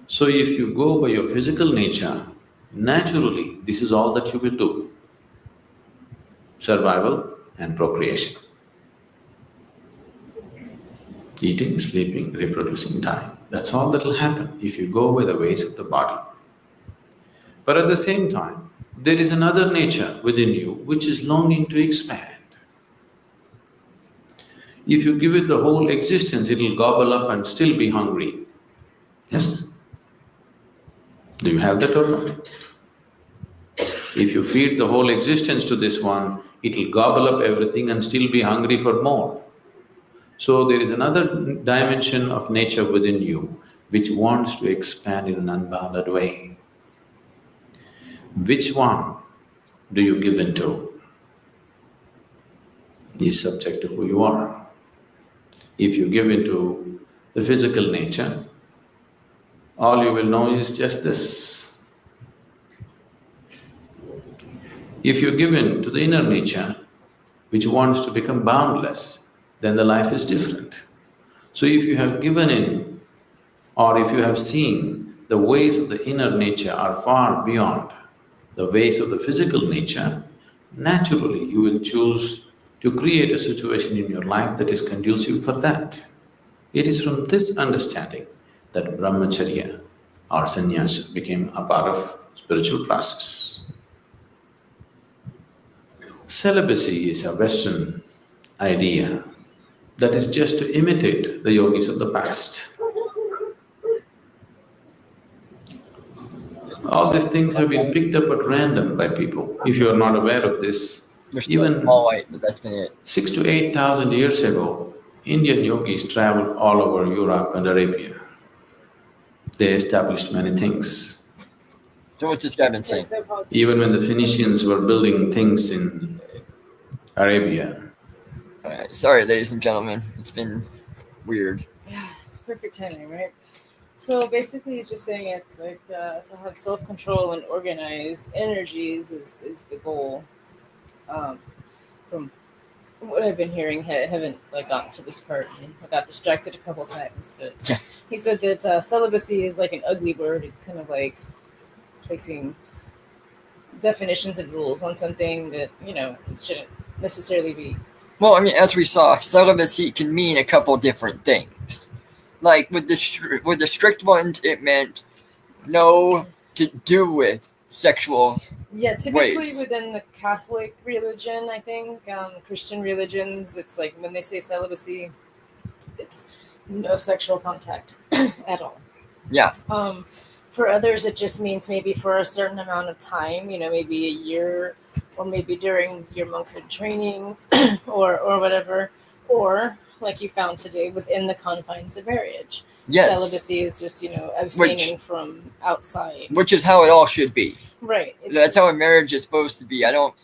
So if you go by your physical nature, naturally this is all that you will do. Survival and procreation. Eating, sleeping, reproducing, dying. That's all that will happen if you go by the ways of the body. But at the same time, there is another nature within you which is longing to expand. If you give it the whole existence, it'll gobble up and still be hungry. Yes? Do you have that or not? If you feed the whole existence to this one, it'll gobble up everything and still be hungry for more. So there is another dimension of nature within you which wants to expand in an unbounded way. Which one do you give into is subject to who you are. If you give into the physical nature, all you will know is just this. If you give in to the inner nature, which wants to become boundless, then the life is different. So if you have given in, or if you have seen the ways of the inner nature are far beyond the ways of the physical nature, naturally you will choose to create a situation in your life that is conducive for that. It is from this understanding that brahmacharya or sannyasa became a part of spiritual process. Celibacy is a Western idea that is just to imitate the yogis of the past. All these things have been picked up at random by people. If you are not aware of this, even small white, but that's been it. 6,000 to 8,000 years ago, Indian yogis traveled all over Europe and Arabia. They established many things. So what's this guy been saying? Even when the Phoenicians were building things in Arabia. Sorry, ladies and gentlemen, it's been weird. Yeah, it's perfect timing, right? So basically, he's just saying it's like to have self-control and organize energies is the goal. From what I've been hearing, I haven't gotten to this part. I got distracted a couple times, but yeah. He said that celibacy is like an ugly bird. It's kind of like placing definitions and rules on something that it shouldn't necessarily be. Well, I mean, as we saw, celibacy can mean a couple different things. Like with the strict ones, it meant no to do with sexual. Yeah, typically ways. Within the Catholic religion, I think, Christian religions, it's like when they say celibacy, it's no sexual contact at all. Yeah. For others, it just means maybe for a certain amount of time, maybe a year, or maybe during your monkhood training, or whatever, or like you found today, within the confines of marriage. Yes. Celibacy is just, abstaining from outside. Which is how it all should be. Right. That's how a marriage is supposed to be. I don't,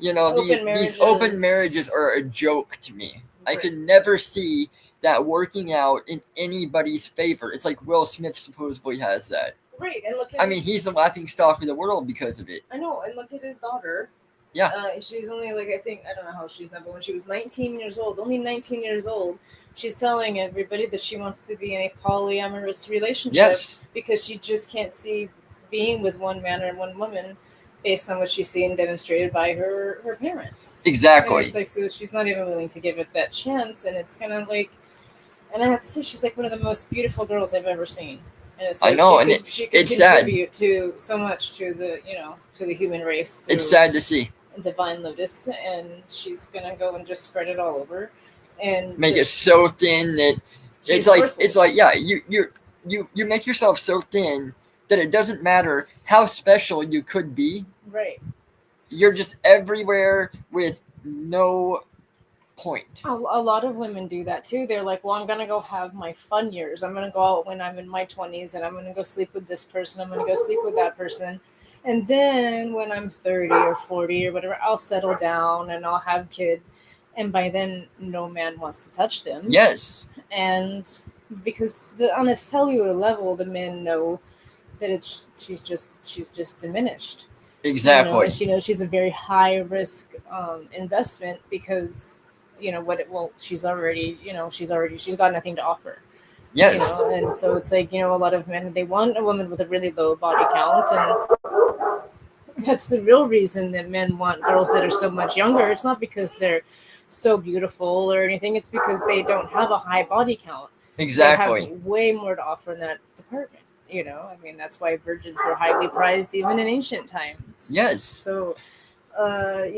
these open marriages marriages are a joke to me. Right. I could never see that working out in anybody's favor. It's like Will Smith supposedly has that. Right, and look at he's the laughing stock of the world because of it. I know, and look at his daughter. Yeah. She's only like, I think, I don't know how she's now, but when she was 19 years old, only 19 years old, she's telling everybody that she wants to be in a polyamorous relationship Yes. because she just can't see being with one man or one woman based on what she's seen demonstrated by her parents. And Exactly. it's like, so she's not even willing to give it that chance, and it's kind of like, and I have to say, she's like one of the most beautiful girls I've ever seen. And it's I like know, she could it's sad. contribute to so much to the, to the human race. It's through sad to see. Divine Lotus, and she's gonna go and just spread it all over, and Make it so thin that she's it's like worthless. yeah, you make yourself so thin that it doesn't matter how special you could be. Right. You're just everywhere with no point. A lot of women do that too. They're like, well, I'm gonna go have my fun years. I'm gonna go out when I'm in my 20s, and I'm gonna go sleep with this person. I'm gonna go sleep with that person. And then when I'm 30 or 40 or whatever, I'll settle down and I'll have kids. And by then, no man wants to touch them. Yes. And because on a cellular level, the men know that she's just diminished. Exactly. And she knows she's a very high risk investment because she's got nothing to offer. Yes. And so it's like, a lot of men, they want a woman with a really low body count, and that's the real reason that men want girls that are so much younger. It's not because they're so beautiful or anything. It's because they don't have a high body count. Exactly. They have way more to offer in that department. I mean, that's why virgins were highly prized even in ancient times. Yes. So, a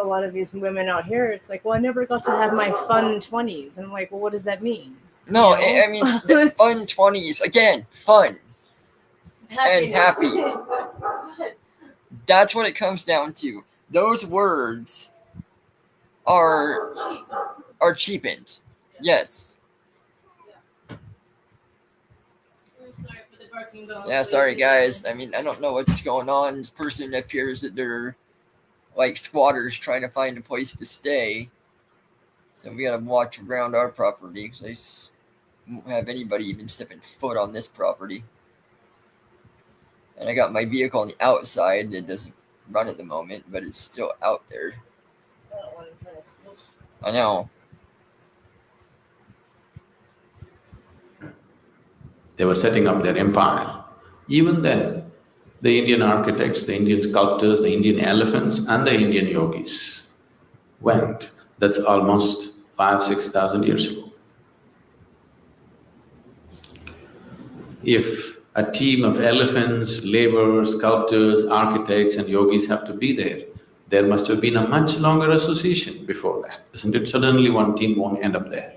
lot of these women out here, it's like, well, I never got to have my fun 20s. And I'm like, well, what does that mean? No, I mean, the fun 20s, again, fun. Happiness. And happy. That's what it comes down to. Those words are cheapened. Yes. Sorry for the barking dogs. Yeah, sorry guys. I mean, I don't know what's going on. This person appears that they're like squatters trying to find a place to stay. So we gotta watch around our property because I won't have anybody even stepping foot on this property. And I got my vehicle on the outside that doesn't run at the moment, but it's still out there. I know. They were setting up their empire. Even then, the Indian architects, the Indian sculptors, the Indian elephants, and the Indian yogis went. That's almost 5,000–6,000 years ago. If a team of elephants, laborers, sculptors, architects, and yogis have to be there, there must have been a much longer association before that, isn't it? Suddenly one team won't end up there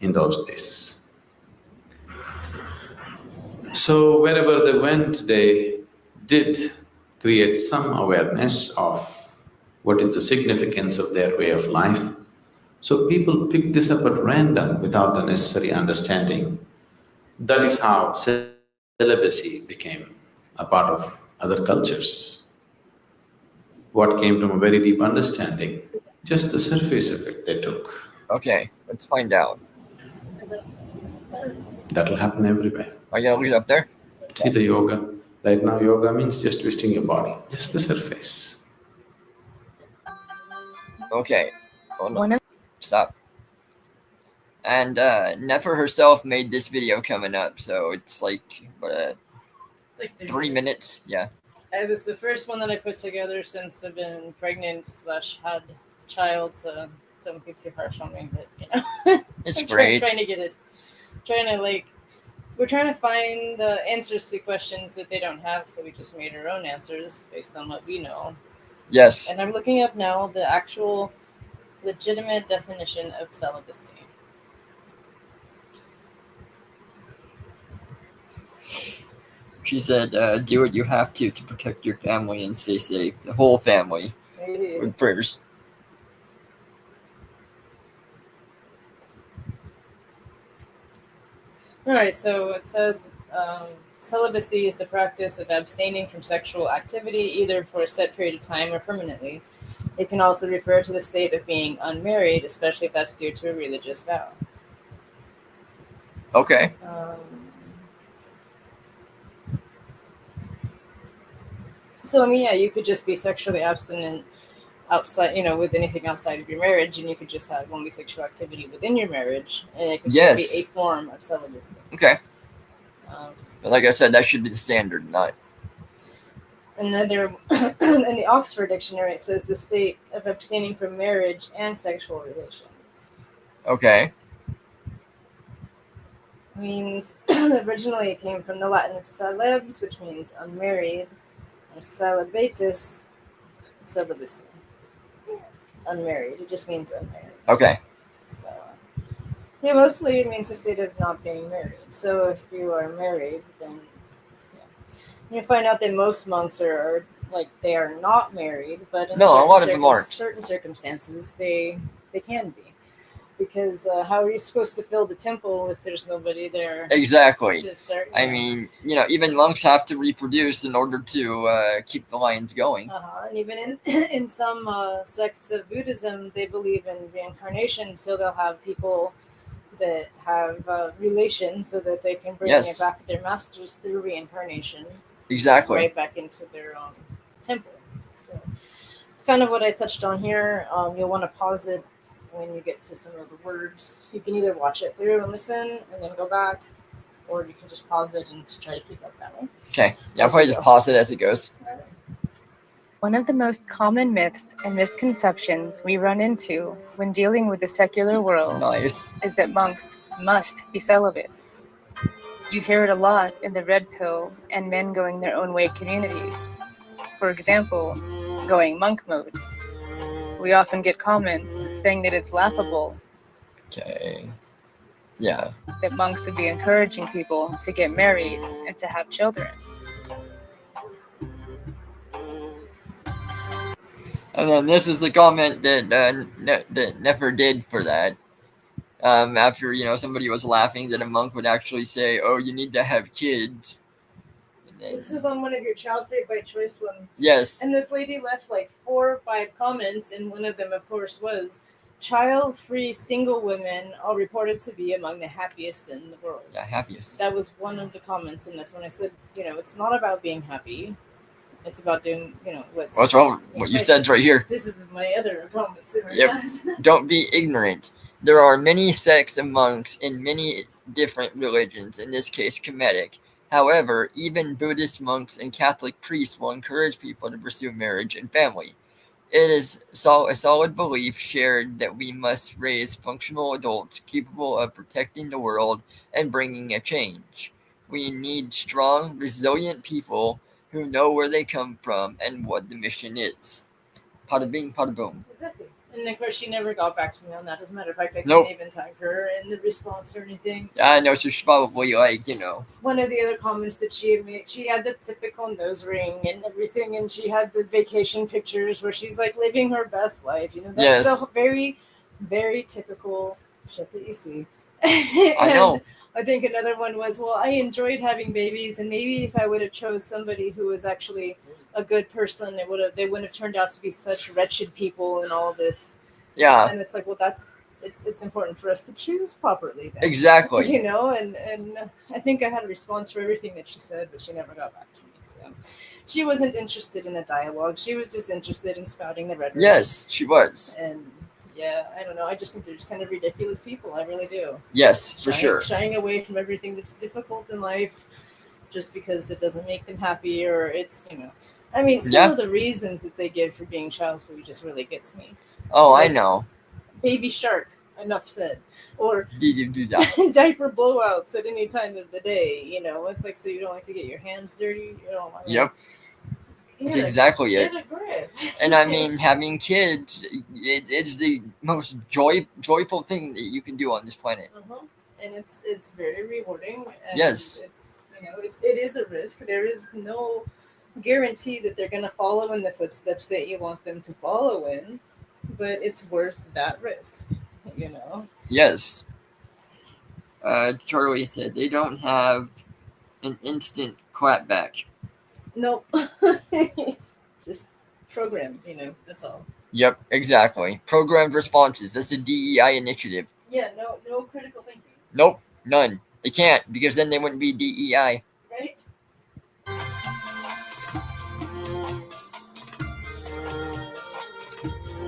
in those days. So wherever they went, they did create some awareness of what is the significance of their way of life. So people picked this up at random without the necessary understanding. That is how celibacy became a part of other cultures. What came from a very deep understanding, just the surface of it they took. Okay, let's find out. That'll happen everywhere. I gotta lead up there? See the yoga. Right now, yoga means just twisting your body, just the surface. Okay. Hold on. Stop. And Nefer herself made this video coming up, so it's like, It's like 3 minutes? Yeah. It was the first one that I put together since I've been pregnant / had a child, so don't be too harsh on me, but It's I'm great. We're trying to find the answers to questions that they don't have, so we just made our own answers based on what we know. Yes. And I'm looking up now the actual legitimate definition of celibacy. She said, do what you have to protect your family and stay safe. The whole family. With prayers. All right, so it says celibacy is the practice of abstaining from sexual activity either for a set period of time or permanently. It can also refer to the state of being unmarried, especially if that's due to a religious vow. Okay. So, I mean, yeah, you could just be sexually abstinent outside, with anything outside of your marriage, and you could just have only sexual activity within your marriage, and it could still be Yes. a form of celibacy. Okay. Um, But like I said, that should be the standard, not. Another, in the Oxford Dictionary, it says the state of abstaining from marriage and sexual relations. Okay. Means originally it came from the Latin celebs, which means unmarried, and celibatus, celibacy. Unmarried. It just means unmarried. Okay. So, yeah, mostly it means a state of not being married. So if you are married, then you find out that most monks are like they are not married, but in No, a lot of them aren't. certain circumstances they can be. Because how are you supposed to fill the temple if there's nobody there? Exactly. To start, I mean, even monks have to reproduce in order to keep the lines going. And even in some sects of Buddhism, they believe in reincarnation, so they'll have people that have relations so that they can bring it back to their masters through reincarnation. Exactly. Right back into their temple. So it's kind of what I touched on here. You'll want to pause it when you get to some of the words. You can either watch it through and listen and then go back, or you can just pause it and just try to keep up that way. Okay. Yeah, I'll probably just pause it as it goes. One of the most common myths and misconceptions we run into when dealing with the secular world is that monks must be celibate. You hear it a lot in the red pill and men going their own way communities. For example, going monk mode. We often get comments saying that it's laughable. Okay. Yeah. That monks would be encouraging people to get married and to have children. And then this is the comment that Nefer did for that. After somebody was laughing that a monk would actually say, "Oh, you need to have kids." This was on one of your child free by choice ones. Yes. And this lady left like 4 or 5 comments, and one of them, of course, was child free single women are reported to be among the happiest in the world. Yeah, happiest. That was one of the comments, and that's when I said, it's not about being happy. It's about doing, what's wrong? What you said's right here. This is my other comments. Yep. Don't be ignorant. There are many sects of monks in many different religions, in this case, Kemetic. However, even Buddhist monks and Catholic priests will encourage people to pursue marriage and family. It is a solid belief shared that we must raise functional adults capable of protecting the world and bringing a change. We need strong, resilient people who know where they come from and what the mission is. Pada bing, pada boom. Exactly. And of course, she never got back to me on that. As a matter of fact, I Nope. couldn't even tag her in the response or anything. Yeah, I know she's probably One of the other comments that she had made, she had the typical nose ring and everything, and she had the vacation pictures where she's like living her best life. That's the very, very typical shit that you see. I know. I think another one was, well, I enjoyed having babies, and maybe if I would have chose somebody who was actually a good person, they wouldn't have turned out to be such wretched people and all this. Yeah. And it's like, well, it's important for us to choose properly then. Exactly. And I think I had a response for everything that she said, but she never got back to me. So she wasn't interested in a dialogue. She was just interested in spouting the rhetoric. Yes, she was. And yeah, I don't know. I just think they're just kind of ridiculous people. I really do. Yes, for sure. Shying away from everything that's difficult in life just because it doesn't make them happy, or it's, some of the reasons that they give for being child-free just really gets me. Oh, I know. Baby shark, enough said. Or do that. diaper blowouts at any time of the day, It's like, so you don't like to get your hands dirty? Yep. That's exactly it. Get a grip. And I mean, having kids, it's the most joyful thing that you can do on this planet. Uh-huh. And it's very rewarding. And yes. It is a risk. There is no guarantee that they're going to follow in the footsteps that you want them to follow in, but it's worth that risk, Yes. Charlie said they don't have an instant clapback. Nope. Just programmed, that's all. Yep, exactly. Programmed responses. That's the DEI initiative. Yeah, no critical thinking. Nope, none. They can't, because then they wouldn't be DEI. Right?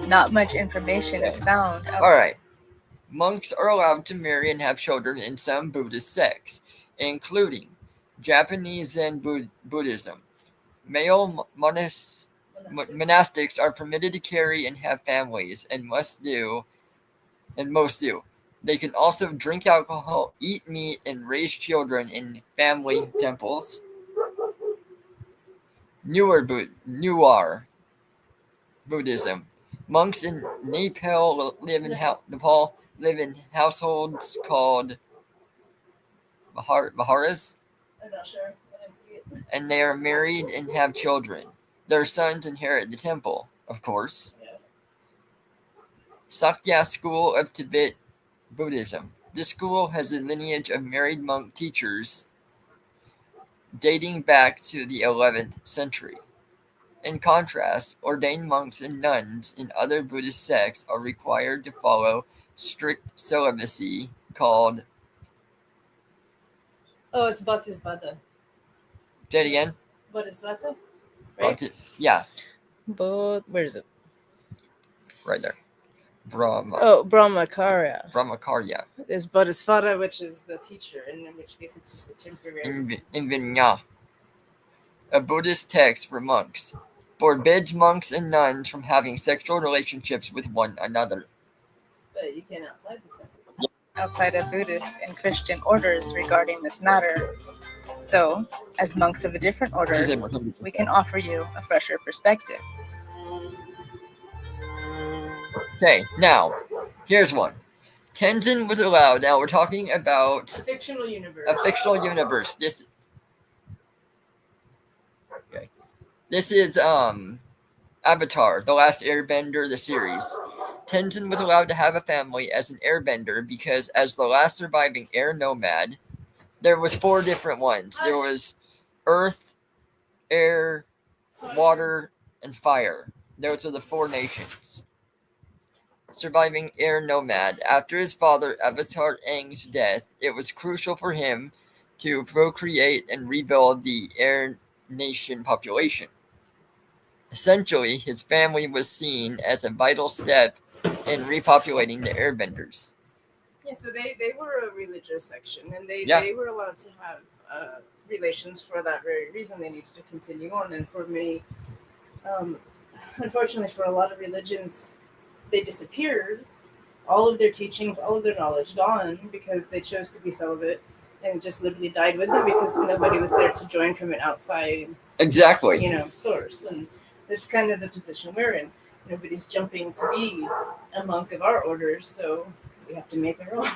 Not much information is found. Alright. Monks are allowed to marry and have children in some Buddhist sects, including Japanese Zen Buddhism. Male monastics are permitted to carry and have families, and most do. They can also drink alcohol, eat meat, and raise children in family temples. Newer Buddhism. Monks in Nepal live in households called Viharas, I'm not sure. I didn't see it. and they are married and have children. Their sons inherit the temple, of course. Yeah. Sakya School of Tibet Buddhism. This school has a lineage of married monk teachers dating back to the 11th century. In contrast, ordained monks and nuns in other Buddhist sects are required to follow strict celibacy called... Oh, it's Bodhisattva. Say it again? Bodhisattva? Right? Yeah, But where is it? right there. Brahma. Oh, Brahmacharya. Brahmacharya. There's Bodhisattva, which is the teacher, and in which case it's just a temporary. In Vinaya, a Buddhist text for monks, forbids monks and nuns from having sexual relationships with one another. But you can outside the temple. Outside of Buddhist and Christian orders regarding this matter. So, as monks of a different order, we can offer you a fresher perspective. Okay, now, here's one. Tenzin was allowed. Now we're talking about Fictional universe. a fictional universe. This is Avatar, The Last Airbender, the series. Tenzin was allowed to have a family as an airbender because as the last surviving air nomad, there was 4 different ones. There was earth, air, water, and fire. Those are the 4 nations. Surviving air nomad. After his father Avatar Aang's death, it was crucial for him to procreate and rebuild the air nation population. Essentially, his family was seen as a vital step in repopulating the airbenders. Yeah, so they were a religious section, and they were allowed to have relations for that very reason. They needed to continue on, and for many, unfortunately, for a lot of religions, they disappeared. All of their teachings, all of their knowledge gone because they chose to be celibate and just literally died with them because nobody was there to join from an outside, source. And that's kind of the position we're in. Nobody's jumping to be a monk of our orders, so we have to make our own.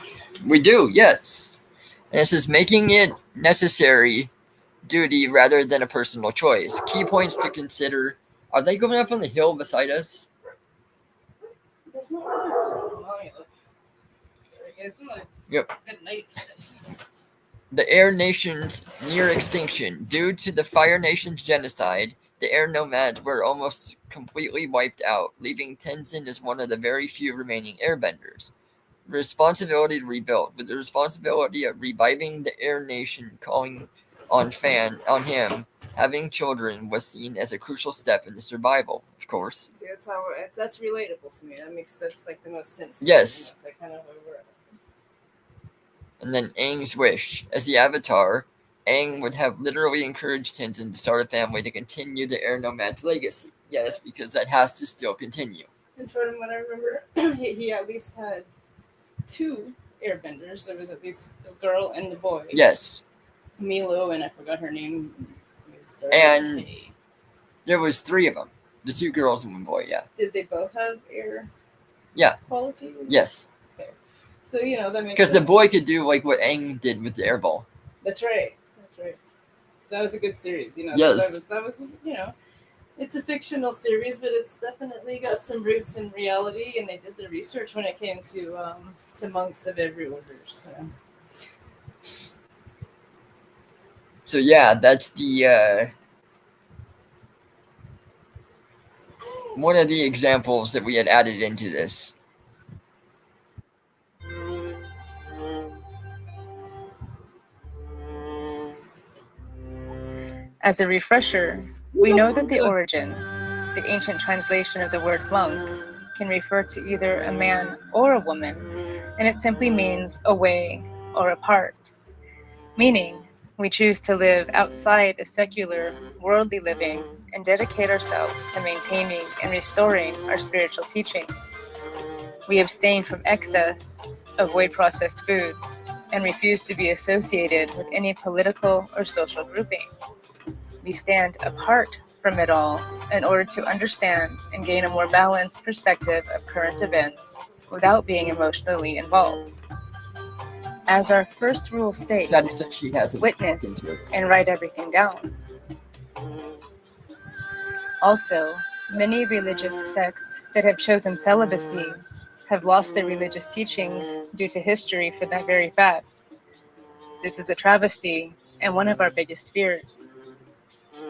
We do, yes. And this is making it necessary duty rather than a personal choice. Key points to consider. Are they going up on the hill beside us? That's not where they're going. It's not Yep. good night for this. The Air Nation's near extinction. Due to the Fire Nation's genocide, the air nomads were almost completely wiped out, leaving Tenzin as one of the very few remaining airbenders. Responsibility to rebuild. With the responsibility of reviving the Air Nation calling on him, having children was seen as a crucial step in the survival, of course. See, that's relatable to me. That's like the most sense. Yes. That's like kind of where we're at. And then Aang's wish. As the Avatar, Aang would have literally encouraged Tenzin to start a family to continue the air nomad's legacy. Yes, because that has to still continue. And from what I remember, he at least had 2 airbenders. There was at least the girl and the boy. Yes. Milo, and I forgot her name. And there was 3 of them. The 2 girls and 1 boy, yeah. Did they both have air quality? Yes. Okay. So, that makes because the boy could do like what Aang did with the airball. That's right. That was a good series, Yes. So that was it's a fictional series, but it's definitely got some roots in reality, and they did the research when it came to monks of every order. So yeah, that's the one of the examples that we had added into this. As a refresher, we know that the origins, the ancient translation of the word monk, can refer to either a man or a woman, and it simply means away or apart, meaning we choose to live outside of secular, worldly living and dedicate ourselves to maintaining and restoring our spiritual teachings. We abstain from excess, avoid processed foods, and refuse to be associated with any political or social grouping. We stand apart from it all in order to understand and gain a more balanced perspective of current events without being emotionally involved. As our first rule states, witness and write everything down. Also, many religious sects that have chosen celibacy have lost their religious teachings due to history for that very fact. This is a travesty and one of our biggest fears.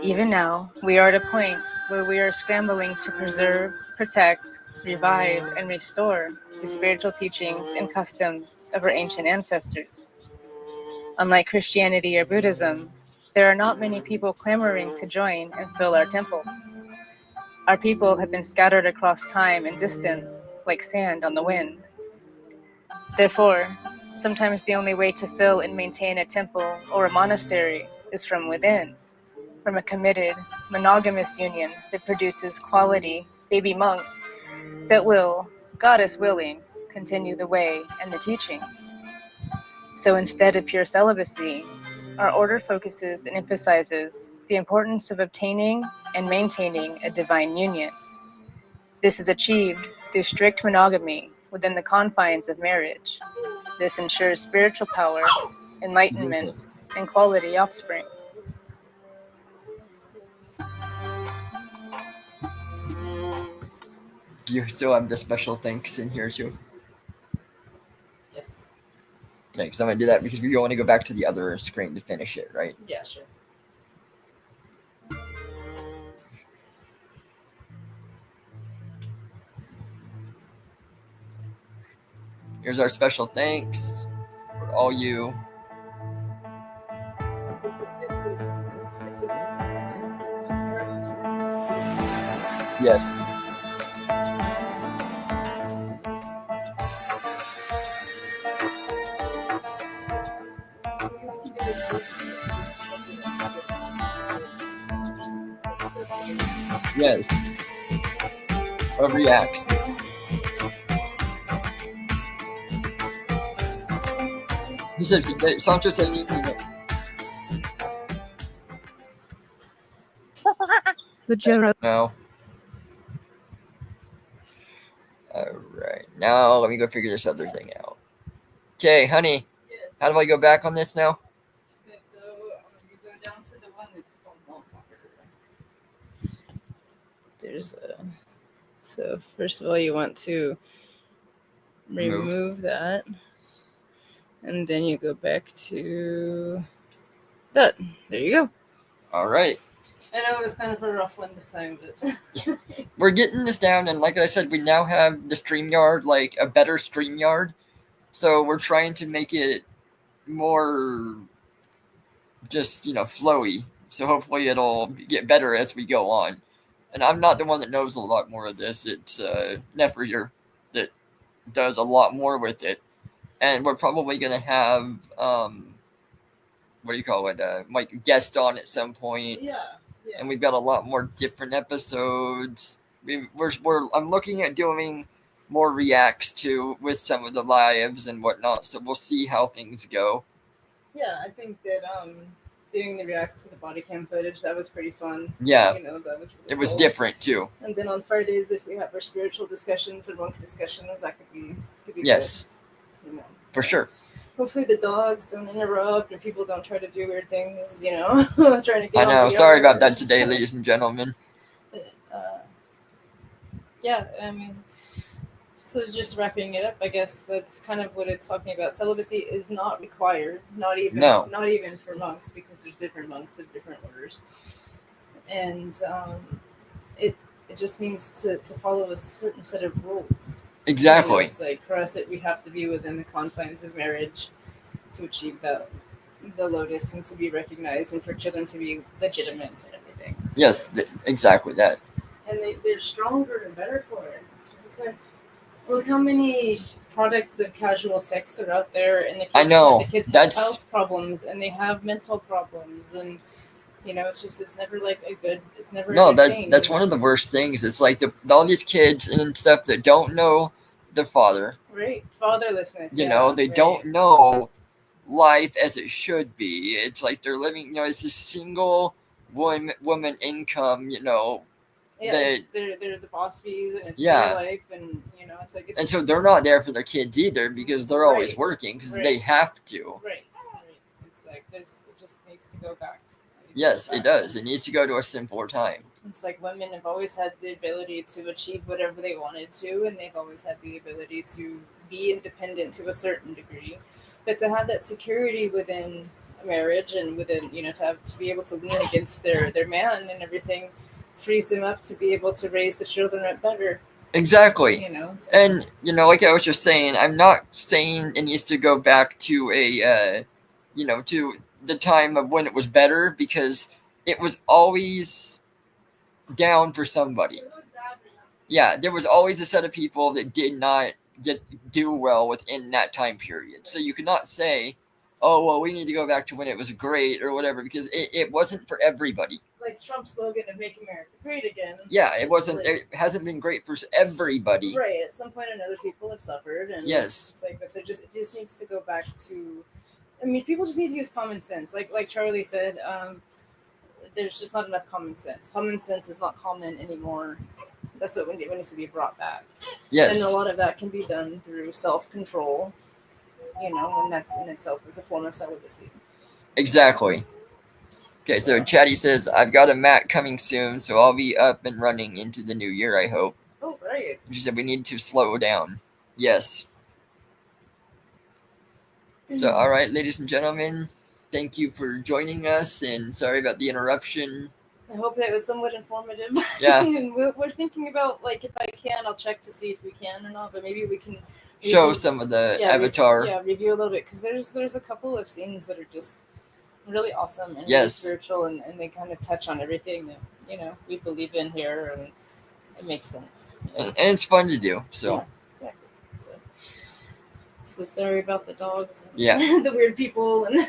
Even now, we are at a point where we are scrambling to preserve, protect, revive, and restore the spiritual teachings and customs of our ancient ancestors. Unlike Christianity or Buddhism, there are not many people clamoring to join and fill our temples. Our people have been scattered across time and distance like sand on the wind. Therefore, sometimes the only way to fill and maintain a temple or a monastery is from within, from a committed, monogamous union that produces quality baby monks that will, goddess willing, continue the way and the teachings. So instead of pure celibacy, our order focuses and emphasizes the importance of obtaining and maintaining a divine union. This is achieved through strict monogamy within the confines of marriage. This ensures spiritual power, enlightenment, and quality offspring. You still have the special thanks in here too. Yes. Okay, because I'm gonna do that because we want to go back to the other screen to finish it, right? Yeah, sure. Here's our special thanks for all you. Yes. Yes. Or reacts. He said, Sancho says he's leaving. The Jero. No. Alright, now let me go figure this other thing out. Okay, honey, Yes. how do I go back on this now? Okay, so you go down to the one that's called LongWalker. There's a. So first of all, you want to remove that, and then you go back to that. There you go. Alright. I know it was kind of a rough one this time, but We're getting this down, and like I said, we now have the StreamYard, like a better StreamYard. So we're trying to make it more just, flowy. So hopefully it'll get better as we go on. And I'm not the one that knows a lot more of this. It's Nefer here that does a lot more with it. And we're probably going to have, like guest on at some point. yeah. And we've got a lot more different episodes. I'm looking at doing more reacts too with some of the lives and whatnot. So we'll see how things go. Yeah, I think that doing the reacts to the body cam footage, that was pretty fun. Yeah. That was really It was cool. different too. And then on Fridays, if we have our spiritual discussions or monk discussions, that could be Yes, good, for sure. Hopefully the dogs don't interrupt or people don't try to do weird things, trying to get I know. on the Sorry about that yards. today, ladies and gentlemen. Yeah, I mean, so just wrapping it up, I guess that's kind of what it's talking about. Celibacy is not required, not even for monks, because there's different monks of different orders, and it just means to follow a certain set of rules. Exactly. It's like for us that we have to be within the confines of marriage to achieve the lotus and to be recognized, and for children to be legitimate and everything. Yes, exactly that. And they're stronger and better for it. It's like, look how many products of casual sex are out there, and the kids, I know, the kids have that's- health problems, and they have mental problems, and you know, it's never like a good. It's never No, a good thing. that's one of the worst things. It's like all these kids and stuff that don't know their father. Right, fatherlessness. You know, they don't know life as it should be. It's like they're living. You know, it's a single woman income. You know. Yeah, they're the boss bees, and it's Yeah. their life, and you know, it's like it's. And so they're not there for their kids either because they're always Right, working because right. they have to. Right. It's like it just needs to go back. Yes, it does. It needs to go to a simpler time. It's like women have always had the ability to achieve whatever they wanted to, and they've always had the ability to be independent to a certain degree. But to have that security within a marriage and within, you know, to be able to lean against their man and everything frees them up to be able to raise the children better. Exactly. You know. So. And, you know, like I was just saying, I'm not saying it needs to go back to to the time of when it was better, because it was always down for somebody. Yeah, there was always a set of people that did not do well within that time period. So you could not say, oh, well, we need to go back to when it was great or whatever, because it wasn't for everybody. Like Trump's slogan of "Make America Great Again." Yeah, it wasn't. It hasn't been great for everybody. Right. At some point or another, people have suffered, and yes, it's like, but it just needs to go back to. I mean, people just need to use common sense. Like Charlie said, there's just not enough common sense. Common sense is not common anymore. That's what needs to be brought back. Yes, and a lot of that can be done through self-control. You know, and that's in itself is a form of celibacy. Exactly. Okay, so Chatty says, I've got a mat coming soon, so I'll be up and running into the new year, I hope. Oh, right. She said we need to slow down. Yes. So, all right, ladies and gentlemen, thank you for joining us, and sorry about the interruption. I hope it was somewhat informative. Yeah. And we're thinking about, like, if I can, I'll check to see if we can or not, but maybe we can show some of the Avatar. Review a little bit, because there's a couple of scenes that are just really awesome and yes. really spiritual, and they kind of touch on everything that, you know, we believe in here, and it makes sense. And it's fun to do, so. Yeah, exactly. So sorry about the dogs and the weird people, and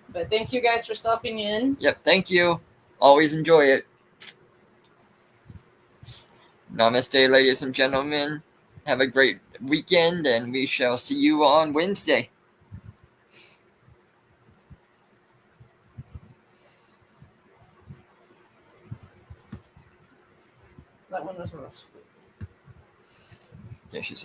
but thank you guys for stopping in. Yep, thank you. Always enjoy it. Namaste, ladies and gentlemen. Have a great weekend, and we shall see you on Wednesday. That one was rough. Yeah, she said.